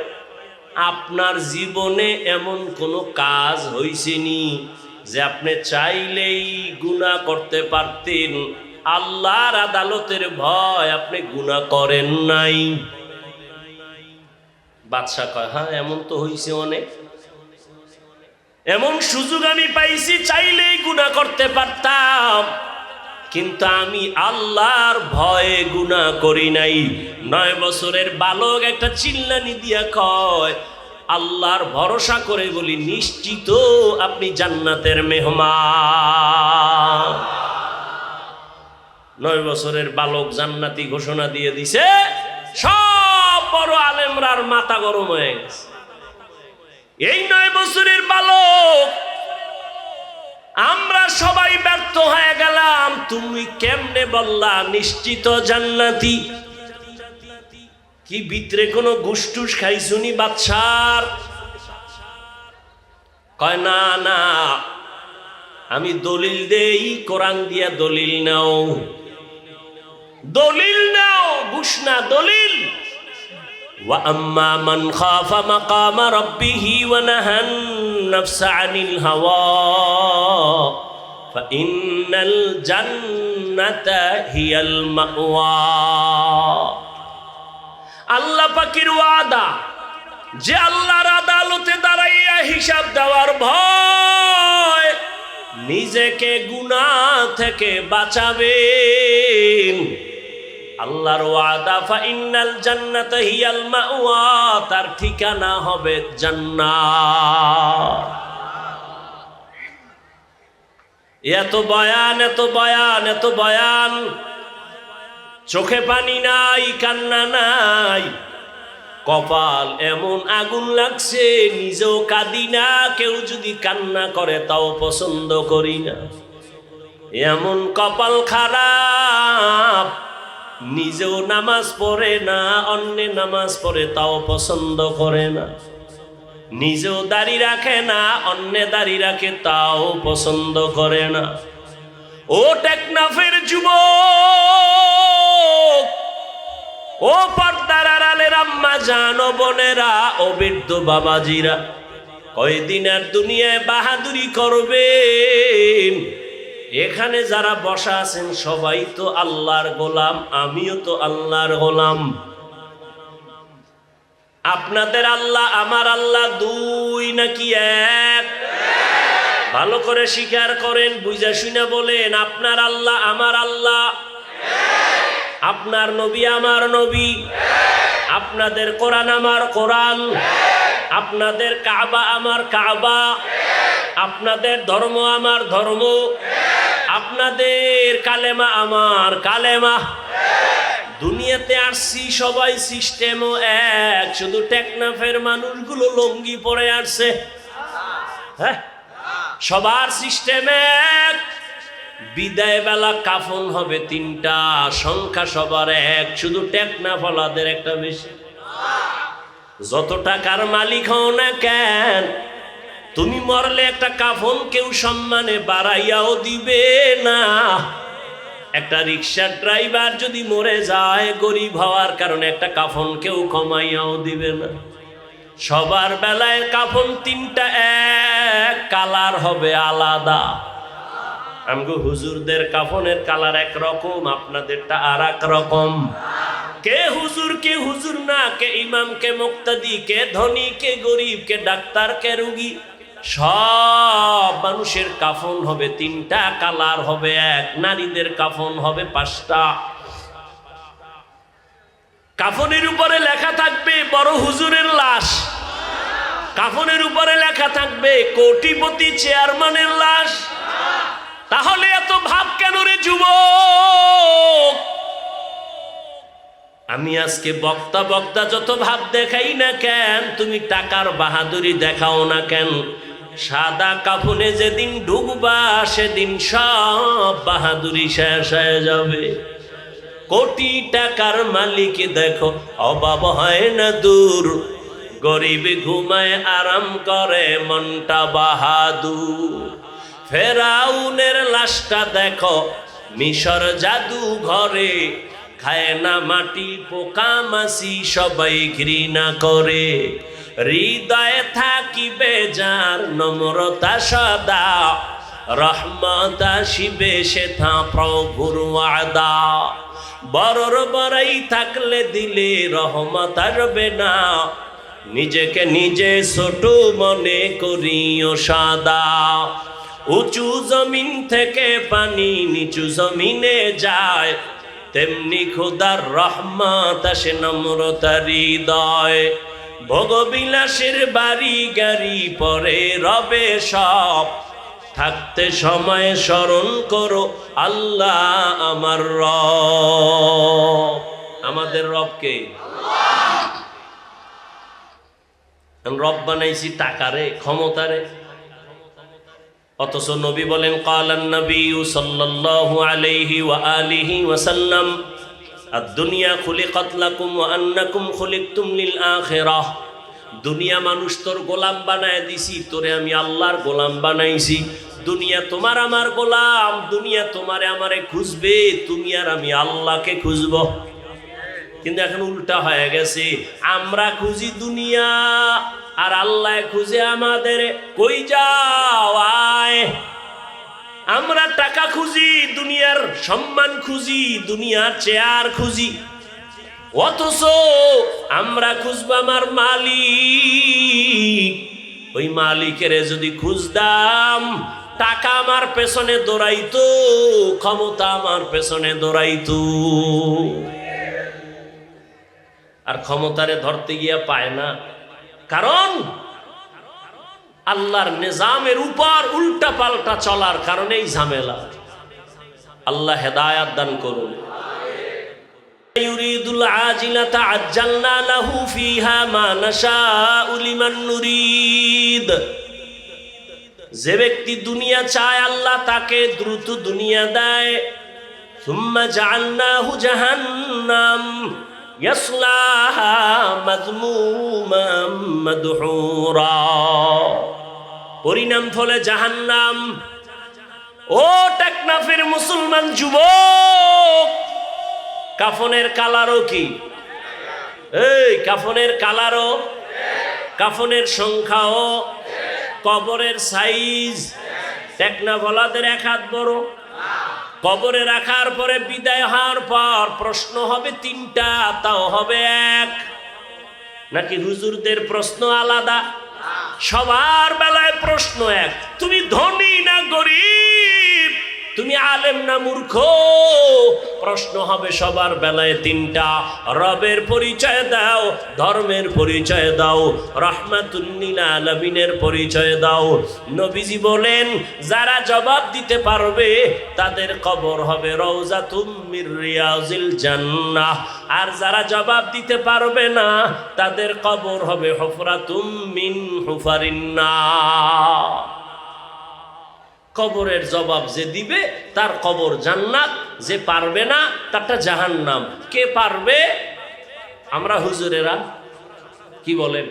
আপনার জীবনে এমন কোনো কাজ হইছেনি যে আপনি চাইলেই গুনাহ করতে পারতেন, আল্লাহর আদালতের ভয় আপনি গুনাহ করেন নাই? বাদশা কয়, হ্যাঁ এমন তো হইছে অনেক, এমন সুযোগ আমি পাইছি, চাইলেই গুনাহ করতে পারতাম, কিন্তু আমি আল্লাহর ভয়ে গুনাহ করি নাই। 9 বছরের বালক একটা চিল্লানি দিয়া কয়, আল্লাহর ভরসা করে বলি, নিশ্চিত আপনি জান্নাতের মেহমান। 9 বছরের বালক জান্নাতি ঘোষণা দিয়ে দিছে। সব বড় আলেমরার মাথা গরম হয়ে গেছে। এই 9 বছরের বালক, আমরা সবাই ব্যর্থ হয়ে গেলাম। তুমি কেমনে বললা নিশ্চিত জান্নাতি? কি ভিতরে কোনো গুসটুস খাইছুনি বাদশার? কয় না না, আমি দলিল দেই, কোরআন দিয়া দলিল নাও, দলিল নাও, ঘুষ না, দলিল। ওয়া আম্মা মান খাফা মাকামা রাব্বিহি ওয়া নাহান নাফসা আনিল হাওয়া ফাইন্নাল জান্নাতা হিয়াল মাওয়া। আল্লাহ পাকের ওয়াদা, যে আল্লাহর আদালতে দাঁড়াইয়া হিসাব দেওয়ার ভয় নিজেকে গুনাহ থেকে বাঁচাবেন, আল্লাহর ওয়াদা ফাইন্নাল জান্নাতা হিয়াল মাওয়া, তার ঠিকানা হবে জান্নাত। এত বয়ান, এত বয়ান, এত বয়ান, চোখে পানি নাই, কান্না নাই, কপাল এমন আগুন লাগছে, নিজেও কাঁদি না, কেউ যদি কান্না করে তাও পছন্দ করি না। এমন কপাল খারাপ, নিজেও নামাজ পড়ে না, অন্যে নামাজ পড়ে তাও পছন্দ করে না, নিজেও দাড়ি রাখে না, অন্যে দাড়ি রাখে তাও পছন্দ করে না। ও টেকনাফের যুবক, ও পর্দার আড়ালের আম্মা জান ও বোনেরা, ও বৃদ্ধ বাবাজিরা, কয়দিন আর দুনিয়ায় বাহাদুরি করবেন? এখানে যারা বসা আছেন সবাই তো আল্লাহর গোলাম, আমিও তো আল্লাহর গোলাম। আপনাদের আল্লাহ আমার আল্লাহ দুই নাকি এক? ভালো করে স্বীকার করেন, বুঝা শুনে বলেন। আপনার আল্লাহ আমার আল্লাহ, আপনার নবী আমার নবী, আপনাদের কোরআন আমার কোরআন, আপনাদের কাবা আমার কাবা, আপনাদের ধর্ম আমার ধর্ম, আপনাদের কালেমা আমার কালেমা। দুনিয়াতে আসছি সবাই সিস্টেমও এক, শুধু টেকনাফের মানুষগুলো লঙ্গি পরে আসছে। হ্যাঁ, সবার সিস্টেম এক। বিদায় বেলা কাফন হবে 3টা, সংখ্যা সবার এক, শুধু টেকনাফলাদের একটা বেশি। যত টাকার মালিক হও না কেন, তুমি মরলে একটা কাফন কেউ সম্মানে বাড়াইয়াও দিবে না। একটা রিক্সার ড্রাইভার যদি মরে যায় গরিব হওয়ার কারণে, একটা কাফন কেউ কমাইয়াও দিবে না। সবার বেলায় কাফন 3টা এক, কালার হবে আলাদা। আমগো হুজুরদের কাফনের কালার একরকম, আপনাদেরটা আর এক রকম। কে হুজুর কে হুজুর না, কে ইমাম কে মুক্তাদি, কে ধনী কে গরিব, কে ডাক্তার কে রুগী, সব মানুষের কাফন হবে 3টা, কালার হবে এক। নারীদের কাফন হবে 5টা। কাফনের উপরে লেখা থাকবে বড় হুজুরের লাশ, কাফনের উপরে লেখা থাকবে কোটিপতি চেয়ারম্যানের লাশ। তাহলে এত ভাব কেন রে যুবক? আমি আজকে বক্তা বক্তা যত ভাব দেখাই না কেন, তুমি টাকার বাহাদুরি দেখাও না কেন, সাদা কাফনে যেদিন ঢুকবা সেদিন সব বাহাদুরি শেষ হয়ে যাবে। কোটি টাকার মালিক দেখো অভাব হয় না দূর, গরিব ঘুমায় আরাম করে মনটা বাহাদুর। ফেরাউনের লাশটা দেখো মিশর জাদু ঘরে, খায় না মাটি পোকা মাছি সবাই ঘৃণা করে। হৃদয়ে থাকিবে যার নম্রতা সদা, রহমত আসিবে সেথা প্রভুর ওয়াদা। বড়র বড়াই থাকলে দিলে রহমত আসবে না, নিজেকে নিজে ছোট মনে করিও সাদা। উঁচু জমিন থেকে পানি নিচু জমিনে যায়, তেমনি খোদার রহমত আসে নম্রতার হৃদয়। ভোগবিলাসের বাড়ি গাড়ি পরে রবে সব, থাকতে সময় স্মরণ করো আল্লাহ আমার রব। আমাদের রব কে? রব বানাইছি টাকারে, ক্ষমতারে। অথচ নবী বলেন ক্বালান নবী সাল্লাল্লাহু আলাইহি ওয়া আলিহি ওয়াসাল্লাম আদ-দুনিয়া খুলিকাত লাকুম ওয়া আন্নাকুম খুলিকতুম লিল আখিরাহ। দুনিয়া মানুষ তোর গোলাম বানায় দিছি, তোরে আমি আল্লাহর গোলাম বানাইছি। দুনিয়া তোমার আমার গোলাম, দুনিয়া তোমারে আমারে খুঁজবে, তুমি আর আমি আল্লাহকে খুঁজব। কিন্তু এখন উল্টা হয়ে গেছে, আমরা খুঁজি দুনিয়া আর আল্লাহ খুঁজে আমাদের। কই যাও আয়। আমরা টাকা খুঁজি, দুনিয়ার সম্মান খুঁজি, দুনিয়ার চেয়ার খুঁজি, অথচ আমরা খুঁজবো আমার মালিক। ওই মালিকের যদি খুঁজতাম, টাকা আমার পেছনে দৌড়াইতো, ক্ষমতা আমার পেছনে দৌড়াইতো। আর ক্ষমতারে ধরতে গিয়া পায় না, কারণ আল্লাহর নিজামের উপর উল্টা পাল্টা চলার কারণেই ঝামেলা। আল্লাহ হেদায়াত দান করুন। ইউরিদুল আজিলাতা আজ্জালনা লাহু ফিহা মা নাশাউ লিমান নুরিদ। যে ব্যক্তি দুনিয়া চায় আল্লাহ তাকে দ্রুত দুনিয়া দেয়। সুম্মা জাআলনাহু জাহান্নাম ইয়াসলাহা মাযমুমান মাদহুরা। পরিণাম ফলে জাহান্নাম। ও টেকনাফের মুসলমান যুবক, কাফনের কালারও কি? এই কাফনের কালারও, কাফনের সংখ্যাও, কবরের সাইজ। টেকনাফলাদের এক হাত বড়। কবরে রাখার পরে বিদায় হওয়ার পর প্রশ্ন হবে তিনটা, তাও হবে এক। নাকি হুজুরদের প্রশ্ন আলাদা? সবার বেলায় প্রশ্ন এক। তুমি ধনী না গরিব, তুমি আলেম না মূর্খ, প্রশ্ন হবে সবার বেলায় তিনটা। রবের পরিচয় দাও, ধর্মের পরিচয় দাও, রাহমাতুল লিল আলামিনের পরিচয় দাও। নবীজি বলেন যারা জবাব দিতে পারবে তাদের কবর হবে রওজাতুম মির রিয়াজিল জান্নাহ, আর যারা জবাব দিতে পারবে না তাদের কবর হবে হুফরাতুম মিন হুফারিন নার। কবরের জবাব যে দিবে তার কবর জান্নাত, যে পারবে না তারটা জাহান্নাম। কে পারবে? আমরা হুজুরেরা। কি বলেন?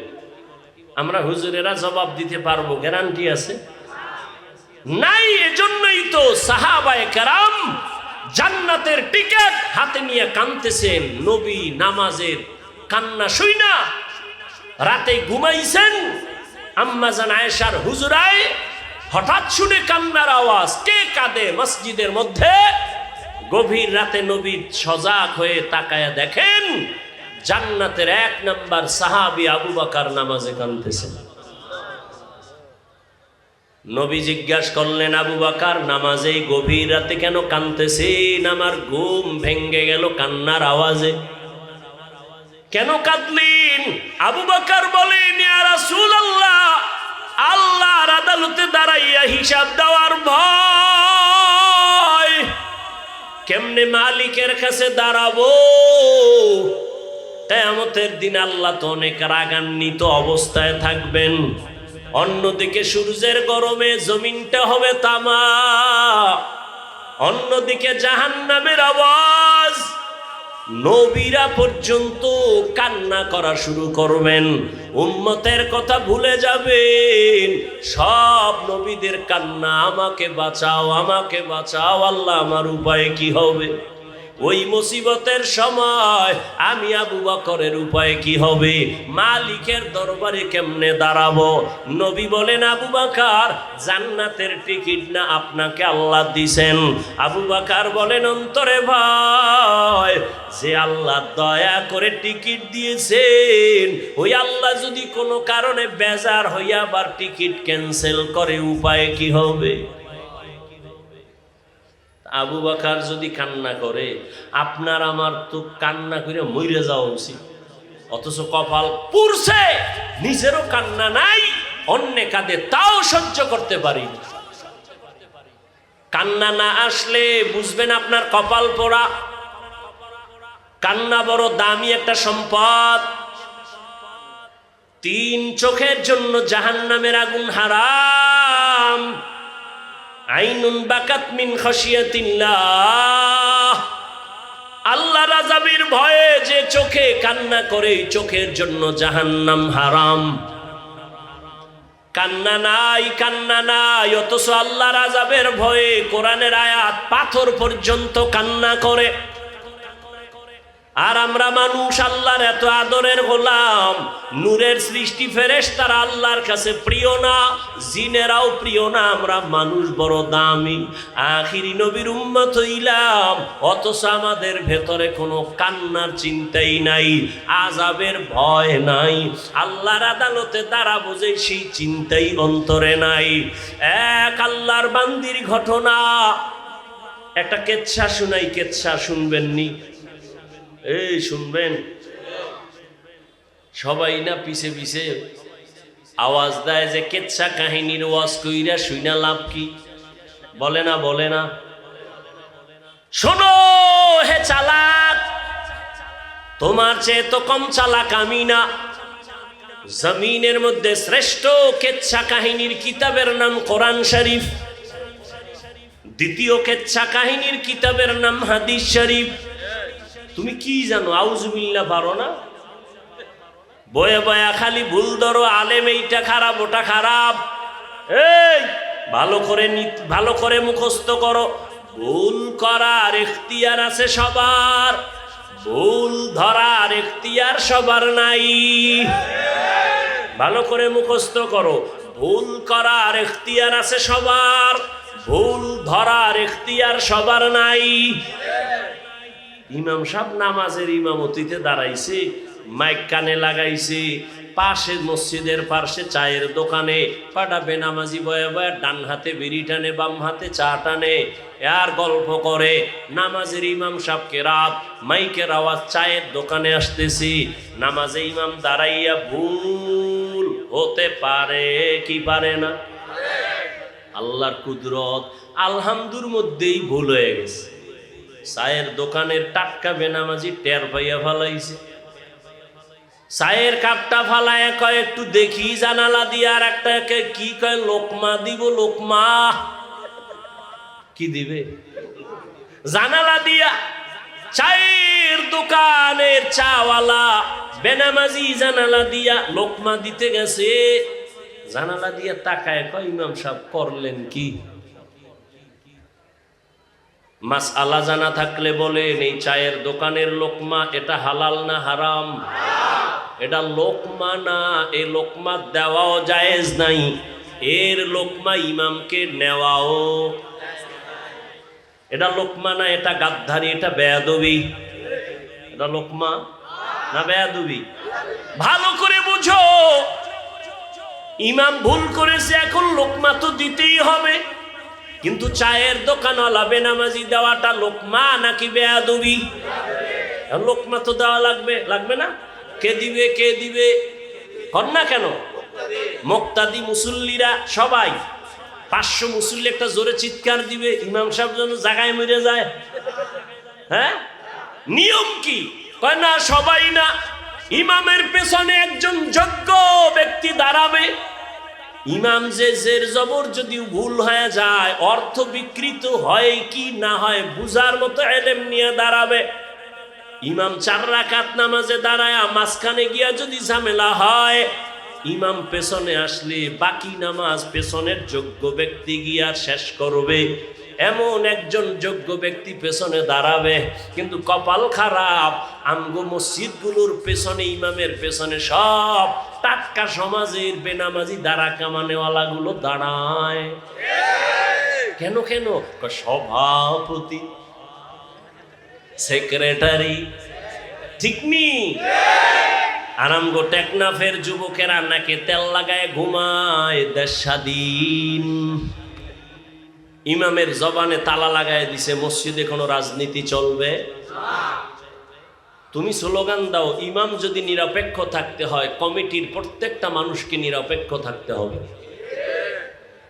আমরা হুজুরেরা জবাব দিতে পারবো, গ্যারান্টি আছে? নাই। এজন্যই তো সাহাবায়ে কেরাম জান্নাতের টিকিট হাতে নিয়ে কাঁদতেছেন। নবী নামাজের কান্না শুইনা রাতে ঘুমাইছেন। আম্মা জান আয়েশার হুজুরায় হঠাৎ শুনে কান্নার আওয়াজ। কে কাঁদে মসজিদের মধ্যে? গভীর রাতে নবী সজাগ হয়ে তাকায়া দেখেন জান্নাতের এক নাম্বার সাহাবী আবু বকর নামাজে কাঁদতেছেন। নবী জিজ্ঞাসা করলেন, আবু বকর নামাজে গভীর রাতে কেন কাঁদতেছেন? আমার ঘুম ভেঙ্গে গেল কান্নার আওয়াজে। কেন কাঁদলেন? আবু বকর বলেন, ইয়া রাসূলুল্লাহ, আল্লাহর আদালতে দাঁড়াইয়া হিসাব দেওয়ার ভয়। কেমনে মালিকের কাছে দাঁড়াবো? কিয়ামতের দিন আল্লাহ তো অনেক রাগান্বিত অবস্থায় থাকবেন। অন্যদিকে সূর্যের গরমে জমিনটা হবে তামা, অন্যদিকে জাহান্নামের আওয়াজ। নবীরা পর্যন্ত কান্না করা শুরু করবেন, উম্মতের কথা ভুলে যাবেন। সব নবীদের কান্না, আমাকে বাঁচাও, আমাকে বাঁচাও আল্লাহ, আমার উপায় কি হবে? ওই মুসিবতের সময় আমি আবু বকরের উপায় কি হবে? মালিকের দরবারে কেমনে দাঁড়াবো? নবী বলেন, আবু বকর জান্নাতের টিকিট না আপনাকে আল্লাহ দিছেন। আবু বকর বলেন অন্তরে ভয়, যে আল্লাহ দয়া করে টিকিট দিয়েছেন ওই আল্লাহ যদি কোনো কারণে বেজার হইয়া আবার টিকিট ক্যান্সেল করে, উপায় কি হবে? আবু বকর যদি কান্না করে, আপনার আমার তো কান্না করে মরে যাওয়া উচিত। অথচ কপাল পুরছে, নিজেরও কান্না নাই, অন্যে কাঁদে তাও সহ্য করতে পারি। কান্না না আসলে বুঝবেন আপনার কপাল পোড়া। কান্না বড় দামি একটা সম্পদ। তিন চোখের জন্য জাহান্নামের আগুন হারাম। আইনুন বাকাত মিন খাশিয়াতিল্লাহ, আল্লাহর আযাবের ভয়ে যে চোখে কান্না করে চোখের জন্য জাহান্নাম হারাম। কান্না নাই অথচ আল্লাহর আযাবের ভয়ে কোরআনের আয়াত পাথর পর্যন্ত কান্না করে। আর আমরা মানুষ আল্লাহর এত আদরের গোলাম, নূরের সৃষ্টি ফেরেশতারা আল্লাহর কাছে প্রিয় না, জিনেরাও প্রিয় না, আমরা মানুষ বড় দামি, আখিরি নবীর উম্মত হইলাম, অথচ আমাদের ভেতরে কোনো কান্নার চিন্তাই নাই, আযাবের ভয় নাই, আল্লাহর আদালতে দাঁড়াবো যে সেই চিন্তাই অন্তরে নাই। এক আল্লাহর বান্দির ঘটনা, একটা কেচ্ছা শুনাই, কেচ্ছা শুনবেননি? এই শুনবেন সবাই না পিছে পিছে আওয়াজ দেয় যে কেচ্ছা কাহিনীর ওয়াজ কইরা শুইনা লাভ কি? বলে না শোনো হে চালাক, তোমার চেয়ে তো কম চালাক আমি না। জমিনের মধ্যে শ্রেষ্ঠ কেচ্ছা কাহিনীর কিতাবের নাম কোরআন শরীফ, দ্বিতীয় কেচ্ছা কাহিনীর কিতাবের নাম হাদিস শরীফ। তুমি কি জানো? আউযুবিল্লাহ পারো না? বয়ে বয়া খালি ভুল ধরো, আলেম এইটা খারাপ ওটা খারাপ। এই ভালো করে মুখস্থ করো, ভুল করার ইখতিয়ার আছে সবার, ভুল ধরার ইখতিয়ার সবার নাই। ভালো করে মুখস্থ করো, ভুল করার ইখতিয়ার আছে সবার, ভুল ধরার ইখতিয়ার সবার নাই। ইমাম সাহেব নামাজের ইমামতিতে দাঁড়াইছে, মাইক কানে লাগাইছে, পাশে মসজিদের পাশে চায়ের দোকানে পাটা বেনামাজি বয়ে বয়ে ডান হাতে বিড়ি টানে, বাম হাতে চা টানে, আর গল্প করে। নামাজের ইমাম সাহেবকে রাত মাইকের আওয়াজ চায়ের দোকানে আসতেছি, নামাজে ইমাম দাঁড়াইয়া ভুল হতে পারে কি পারে না? আল্লাহর কুদরত, আলহামদুর মধ্যেই ভুল হয়ে গেছে। চায়ের দোকানের টাটকা বেনামাজি টের পাইয়া ফালাইছে, চায়ের কাপটা ফালায় কয় একটু দেখি জানালা দিয়ে, আর একটা কি কয় লোকমা দিব, লোকমা কি দিবে? জানালা দিয়া। চায়ের দোকানের চাওয়ালা বেনামাজি জানালা দিয়া লোকমা দিতে গেছে, জানালা দিয়া তাকায় কয় ইমাম সাহেব করলেন কি? মাসআলা জানা থাকলে বলেন, এই চায়ের দোকানের লোকমা এটা হালাল না হারাম? এটা লোকমা না, এই লোকমা দেওয়াও জায়েজ নাই, এর লোকমা ইমামকে নেওয়াও। এটা লোকমা না, এটা গাদ্দারি, এটা বেয়াদবি। এটা লোকমা না বেয়াদবি? ভালো করে বুঝো, ইমাম ভুল করেছে, এখন লোকমা তো দিতেই হবে। কিন্তু চায়ের দোকানওয়ালা বেনামাজি দেওয়াটা লোকমা নাকি বেয়াদবি? লোকমা তো দেওয়া লাগবে না? কে দিবে কর না কেন? মুক্তাদি মুসল্লিরা সবাই 500 মুসল্লি একটা জোরে চিৎকার দিবে, ইমাম সাহেব যেন জায়গায় মরে যায়। হ্যাঁ, নিয়ম কি? কয় না সবাই না, ইমামের পেছনে একজন যোগ্য ব্যক্তি দাঁড়াবে। ইমাম যে জের জবর যদি ভুল হয়ে যায়, অর্থ বিকৃত হয় কি না হয় বুঝার মতো ইলম নিয়ে দাঁড়াবে। ইমাম 4 রাকাত নামাজে দাঁড়ায় মাঝখানে গিয়া যদি ঝামেলা হয়, ইমাম পেছনে আসলে বাকি নামাজ পেছনের যোগ্য ব্যক্তি গিয়া শেষ করবে। এমন একজন যোগ্য ব্যক্তি পেছনে দাঁড়াবে। কিন্তু কপাল খারাপ, আমগো মসজিদগুলোর পেছনে, ইমামের পেছনে সব টাটকা সমাজের বেনামাজি দাঁড়া কামানেওয়ালা গুলো দাঁড়ায়। কেন? সভাপতি, সেক্রেটারি, ঠিক নি? আরামগো টেকনাফের যুবকেরা নাকে তেল লাগায় ঘুমায়, দেশ স্বাধীন। ইমামের জবানে তালা লাগায় দিছে, মসজিদে কোনো রাজনীতি চলবে? তুমি স্লোগান দাও, ইমাম যদি নিরপেক্ষ থাকতে হয়, কমিটির প্রত্যেকটা মানুষকে নিরপেক্ষ থাকতে হবে।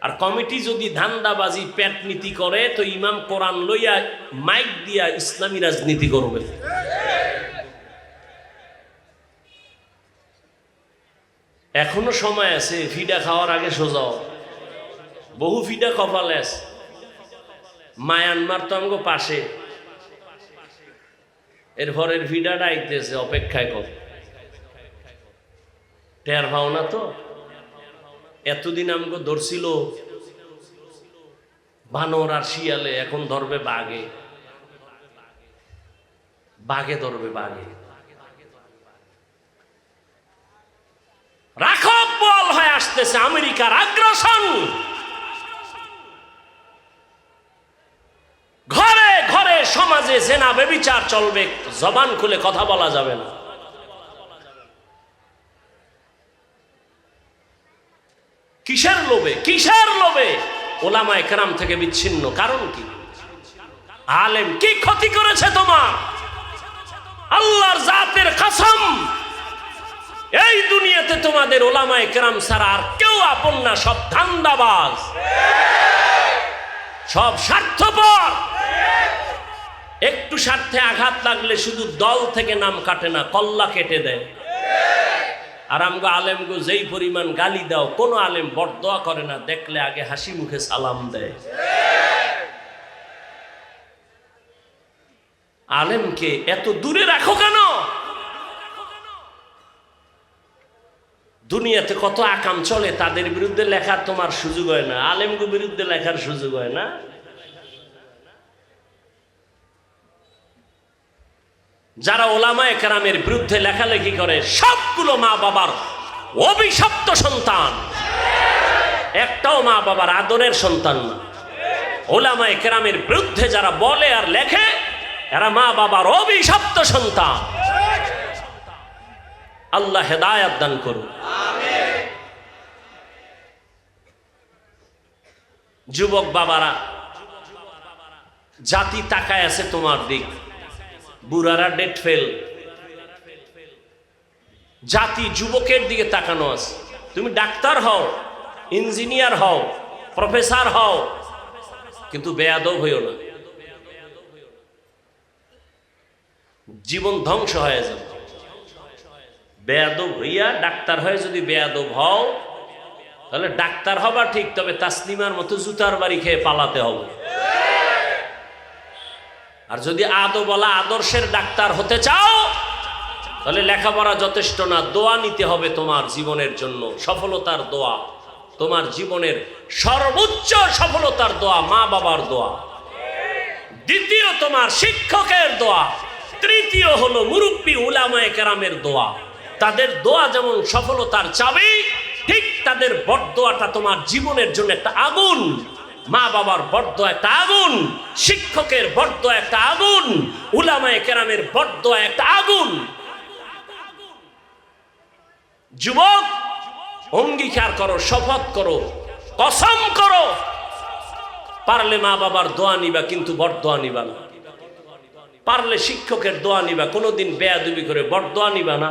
আর কমিটি যদি ধান্দাবাজি পেট নীতি করে, তো ইমাম কোরআন লইয়া মাইক দিয়া ইসলামী রাজনীতি করবে। এখনো সময় আছে, ফিডা খাওয়ার আগে সোজা হও। বহু ফিডা কপালে আছে। মায়ানমার তো আমগো পাশে, এরপরের ফিডাটা আইতেছে, অপেক্ষায় কর। টের পাও না তো? এতদিন আমগো ধরছিল বানর আর শিয়ালে, এখন ধরবে বাঘে। বাঘে ধরবে, বাঘে। রাখব বল হয়ে আসতেছে আমেরিকার আগ্রাসন। ঘরে ঘরে সমাজে জেনা ব্যভিচার চলবে, জবান খুলে কথা বলা যাবে না। কিসের লোভে? কিসের লোভে ওলামায়ে কেরাম থেকে বিচ্ছিন্ন? কারণ কি? আলেম কি ক্ষতি করেছে তোমার? আল্লাহর জাতের কসম, এই দুনিয়াতে তোমাদের ওলামায়ে কেরাম ছাড়া আর কেউ আপন না। সব ধান্দাবাজ, সব স্বার্থপর। একটু স্বার্থে আঘাত লাগলে শুধু দল থেকে নাম কাটে না, কল্লা কেটে দেয়। আর আমগো আলেমগো যেই পরিমাণ গালি দাও, কোন আলেম বরদোয়া করে না, দেখলে আগে হাসি মুখে সালাম দেয়। আলেমকে এত দূরে রাখো কেন? দুনিয়াতে কত আকাম চলে, তাদের বিরুদ্ধে লেখার তোমার সুযোগ হয় না, আলেমগো বিরুদ্ধে লেখার সুযোগ হয় না। যারা ওলামায়ে কেরামের বিরুদ্ধে লেখালেখি করে সবগুলো মা বাবার অভিশপ্ত সন্তান, একটাও মা বাবার আদরের সন্তান না। ওলামায়ে কেরামের বিরুদ্ধে যারা বলে আর লেখে, এরা মা বাবার অভিশপ্ত সন্তান। আল্লাহ হেদায়েত দান করুন। যুবক বাবারা, জাতি তাকায় আছে তোমার দিক, বুড়ারা ডেট ফেল। জাতি যুবকের দিকে তাকানো আছে। তুমি ডাক্তার হও, ইঞ্জিনিয়ার হও, প্রফেসর হও, কিন্তু বেয়াদব হইও না, জীবন ধ্বংস হয়ে যাবে। বেয়াদব হইয়া ডাক্তার হয়ে যদি বেয়াদব হও, তাহলে ডাক্তার হবা ঠিক, তবে তাসলিমার মতো জুতার বাড়ি খেয়ে পালাতে হবে। আর যদি আদবওয়ালা আদর্শের ডাক্তার হতে চাও, তাহলে লেখাপড়া যথেষ্ট না, দোয়া নিতে হবে তোমার জীবনের জন্য। সফলতার দোয়া, তোমার জীবনের সর্বোচ্চ সফলতার দোয়া মা বাবার দোয়া, দ্বিতীয় তোমার শিক্ষকের দোয়া, তৃতীয় হলো মুরব্বী উলামায়ে কেরামের দোয়া। তাদের দোয়া যেমন সফলতার চাবি, ঠিক তাদের বরদোয়াটা তোমার জীবনের জন্য একটা আগুন। মা বাবার বরদোয়া একটা আগুন, শিক্ষকের বরদোয়া একটা আগুন, উলামায়ে কেরামের বরদোয়া একটা আগুন। যুবক, অঙ্গীকার করো, শপথ করো, কসম করো, পারলে মা বাবার দোয়া নিবা, কিন্তু বরদোয়া নিবা না। পারলে শিক্ষকের দোয়া নিবা, কোনোদিন বেয়াদবি করে বরদোয়া নিবা না।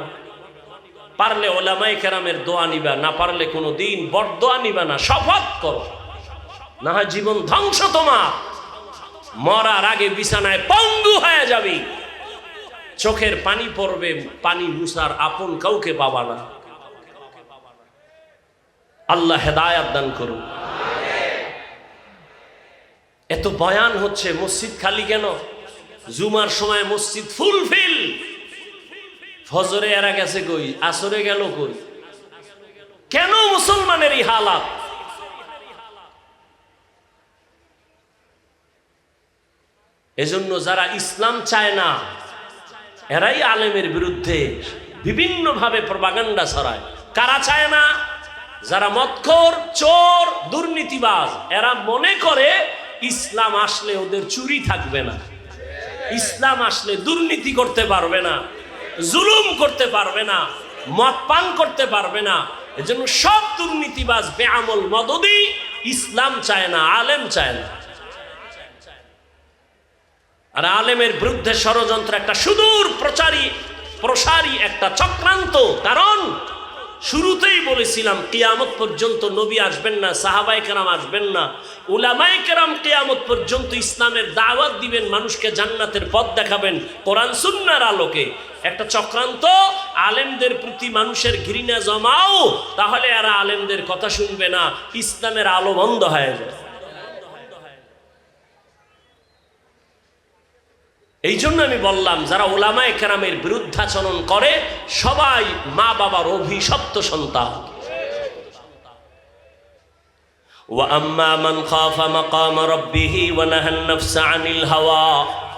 পারলে ওলামায়ে কেরামের দোয়া নিবা, না পারলে কোনোদিন বরদোয়া নিবা না। শপথ করো, না হয় জীবন ধ্বংস তোমার। মরার আগে বিছানায় পঙ্গু হয়ে যাবি, চোখের পানি পড়বে, পানি মুছার আপন কাউকে পাবা না। আল্লাহ হেদায়েত দান করুন। এত বয়ান হচ্ছে, মসজিদ খালি কেন? জুমার সময় মসজিদ ফুলফিল। ফজরে এরা গেছে কই, আসরে গেল কই? কেন মুসলমানের এই হালাত? এজন্য যারা ইসলাম চায় না, এরাই আলেমের বিরুদ্ধে বিভিন্ন ভাবে প্রপাগান্ডা ছড়ায়। কারা চায় না? যারা মদখোর, চোর, দুর্নীতিবাজ। এরা মনে করে ইসলাম আসলে ওদের চুরি থাকবে না, ইসলাম আসলে দুর্নীতি করতে পারবে না, জুলুম করতে পারবে না, মদ পান করতে পারবে না। এজন্য সব দুর্নীতিবাজ, বেআমল, মদদি ইসলাম চায় না, আলেম চায় না। আর আলেমের বিরুদ্ধে ষড়যন্ত্র একটা সুদূর প্রসারী একটা চক্রান্ত। কারণ শুরুতেই বলেছিলাম কিয়ামত পর্যন্ত নবী আসবেন না, সাহাবায়ে কেরাম আসবেন না, উলামায়ে কেরাম কিয়ামত পর্যন্ত ইসলামের দাওয়াত দিবেন, মানুষকে জান্নাতের পথ দেখাবেন কোরআন সুন্নাহর আলোকে। একটা চক্রান্ত, আলেমদের প্রতি মানুষের ঘৃণা জমাও, তাহলে এরা আলেমদের কথা শুনবে না, ইসলামের আলো বন্ধ হয়ে যায়। এই জন্য আমি বললাম, যারা উলামায়ে কেরামের বিরুদ্ধাচরণ করে সবাই মা বাবার অভিশপ্ত সন্তান। وَأَمَّا مَنْ خَافَ مَقَامَ رَبِّهِ وَنَهَى النَّفْسَ عَنِ الْهَوَى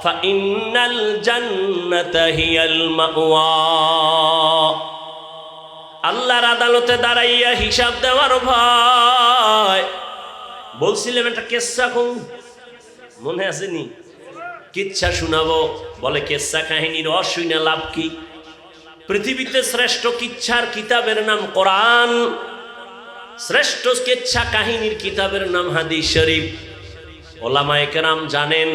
فَإِنَّ الْجَنَّةَ هِيَ الْمَأْوَى। আল্লাহর আদালতে দাঁড়াইয়া হিসাব দেওয়ার ভয়। বলছিলাম একটা কিচ্ছা কম, মনে আসেনি? কিচ্ছা শোনাবো, বলে কিচ্ছা কাহিনীর অশুনে লাভ কি? পৃথিবীতে শ্রেষ্ঠ কিচ্ছার কিতাবের নাম কোরআন, শ্রেষ্ঠ কিচ্ছা কাহিনীর কিতাবের নাম হাদিস শরীফ। ওলামায়ে কেরাম জানেন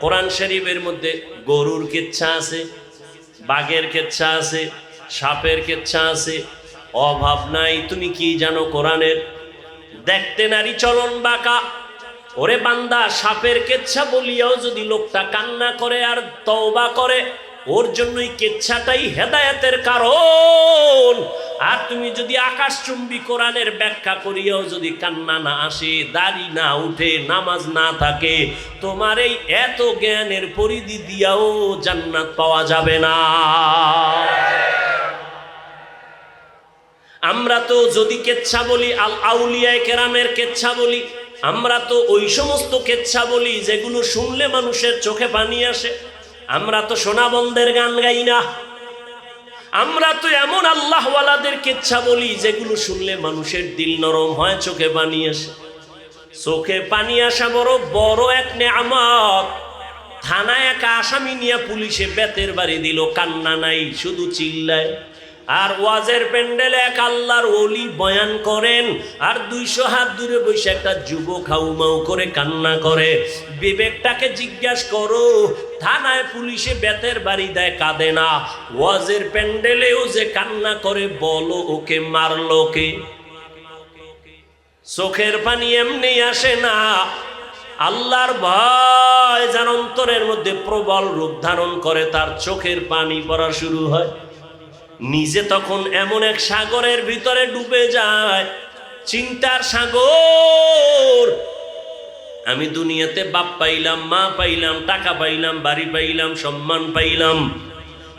কোরআন শরীফের মধ্যে গরুর কিচ্ছা আছে, বাঘের কিচ্ছা আছে, সাপের কিচ্ছা আছে। অভাব নাই। তুমি কি জানো কোরআনের? দেখতে নারী চলন বাঁকা, ওরে বান্দা, সাপের কেচ্ছা বলিয়াও যদি লোকটা কান্না করে আর তওবা করে, ওর জন্যই কেচ্ছাটাই হেদায়েতের কারণ। আর তুমি যদি আকাশচুম্বী কোরআনের ব্যাখ্যা করিয়াও যদি কান্না না আসে, দাড়ি না উঠে, নামাজ না থাকে, তোমার এই এত জ্ঞানের পরিধি দিয়াও জান্নাত পাওয়া যাবে না। আমরা তো যদি কেচ্ছা বলি, আউলিয়ায়ে কেরামের কেচ্ছা বলি, আমরা তো ওই সমস্ত কেচ্ছা বলি যেগুলো শুনলে মানুষের চোখে পানি আসে। আমরা তো সোনাবন্দের গান গাই না। আমরা তো এমন আল্লাহওয়ালাদের কেচ্ছা বলি যেগুলো শুনলে মানুষের দিল নরম হয়, চোখে পানি আসে। চোখে পানি আসা বড় বড় এক নেয়ামত। থানায় একা আসামি নিয়ে পুলিশে বেতের বাড়ি দিল, কান্না নাই, শুধু চিল্লায়। আর ওয়াজের প্যান্ডেলে এক আল্লাহর ওলি বয়ান করেন, আর 200 হাত দূরে বসে একটা যুবক হাউমাউ করে কান্না করে। বিবেকটাকে জিজ্ঞাসা করো, থানায় পুলিশে বেতের বাড়ি দেয়, কাঁদে না, ওয়াজের প্যান্ডেলেও যে কান্না করে, বলো ওকে মারলো কে? চোখের পানি এমনি আসে না, আল্লাহর ভয় যার অন্তরের মধ্যে প্রবল রূপ ধারণ করে, তার চোখের পানি পড়া শুরু হয়। নিজে তখন এমন এক সাগরের ভিতরে ডুবে যায়, চিন্তার সাগর। আমি দুনিয়াতে বাপ পাইলাম, মা পাইলাম, টাকা পাইলাম, বাড়ি পাইলাম, সম্মান পাইলাম,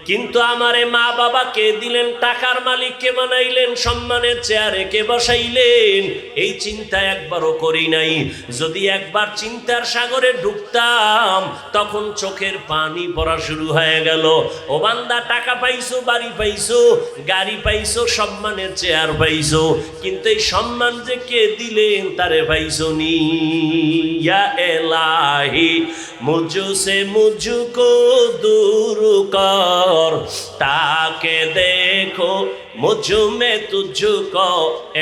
কিন্তু আমারে মা বাবা কে দিলেন? টাকার মালিক কে বানাইলেন? সম্মানের চেয়ারে কে বসাইলেন? এই চিন্তা একবারও করি নাই। যদি একবার চিন্তার সাগরে ডুবতাম, তখন চোখের পানি পড়া শুরু হয়ে গেল। ও বান্দা, টাকা পাইছো, বাড়ি পাইছো, গাড়ি পাইছো, সম্মানের চেয়ার পাইছো, কিন্তু এই সম্মান যে কে দিলেন তারে পাইছো নি। ইয়া এলাহি মুঝসে মুঝকো দূর কর, তাকে দেখো মুঝ में तुझको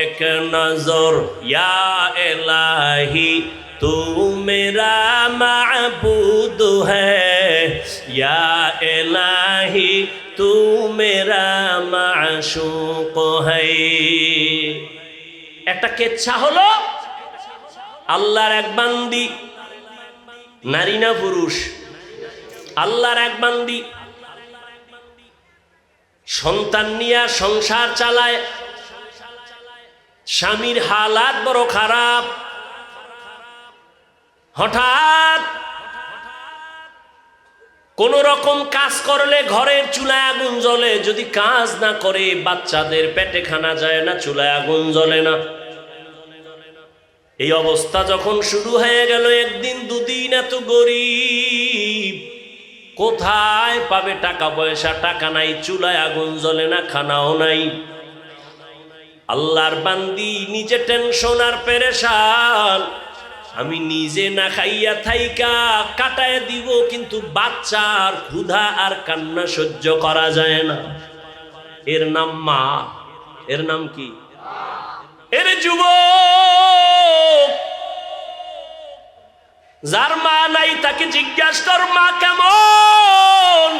एक नजर, या इलाही तू मेरा माबूद है, या इलाही तू मेरा माशूक है। একটা কেচ্ছা হলো, আল্লাহর এক বান্দি, নারী না পুরুষ, আল্লাহর এক বান্দি সন্তান নিয়ে সংসার চালায়। স্বামীর হালাত বড় খারাপ। হঠাৎ কোন রকম কাজ করলে ঘরের চুলায় আগুন জ্বলে, যদি কাজ না করে বাচ্চাদের পেটে খানা যায় না, চুলায় আগুন জ্বলে না। এই অবস্থা যখন শুরু হয়ে গেল, একদিন দুদিন, এত গরিব, কোথায় পাবে টাকা পয়সা? টাকা নাই, চুলায় আগুন জ্বলে না, খানাও নাই। আল্লাহর বান্দি নিজে টেনশন আর পেরেশান, আমি নিজে না খাইয়া থাইকা কাটায় দিব, কিন্তু বাচ্চার ক্ষুধা আর কান্না সহ্য করা যায় না। এর নাম মা। এর নাম কি? এর যুবক, যার মা নাই তাকে জিজ্ঞাসা কর মা কেমন?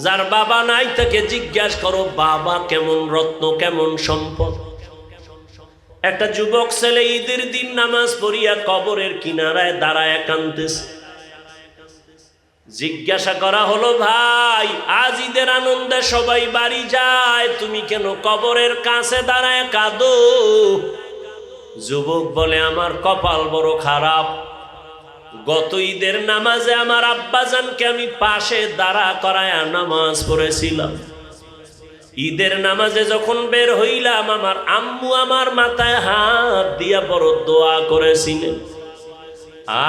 যার বাবা নাই তাকে জিজ্ঞাসা করো বাবা কেমন রত্ন, কেমন সম্পদ। একটা যুবক ছেলে ঈদের দিন নামাজ পড়িয়া কবরের কিনারায় দাঁড়ায় কাঁদতেছে। জিজ্ঞাসা করা হলো, ভাই আজ ঈদের আনন্দে সবাই বাড়ি যায়, তুমি কেন কবরের কাছে দাঁড়ায় কাঁদো? যুবক বলে, আমার কপাল বড় খারাপ, গত ঈদের নামাজে আমার আব্বাজানকে আমি পাশে দাঁড়া করায়া নামাজ পড়েছিলাম। ঈদের নামাজে যখন বের হইলাম আমার আম্মু আমার মাথায় হাত দিয়া বড় দোয়া করেছিলেন।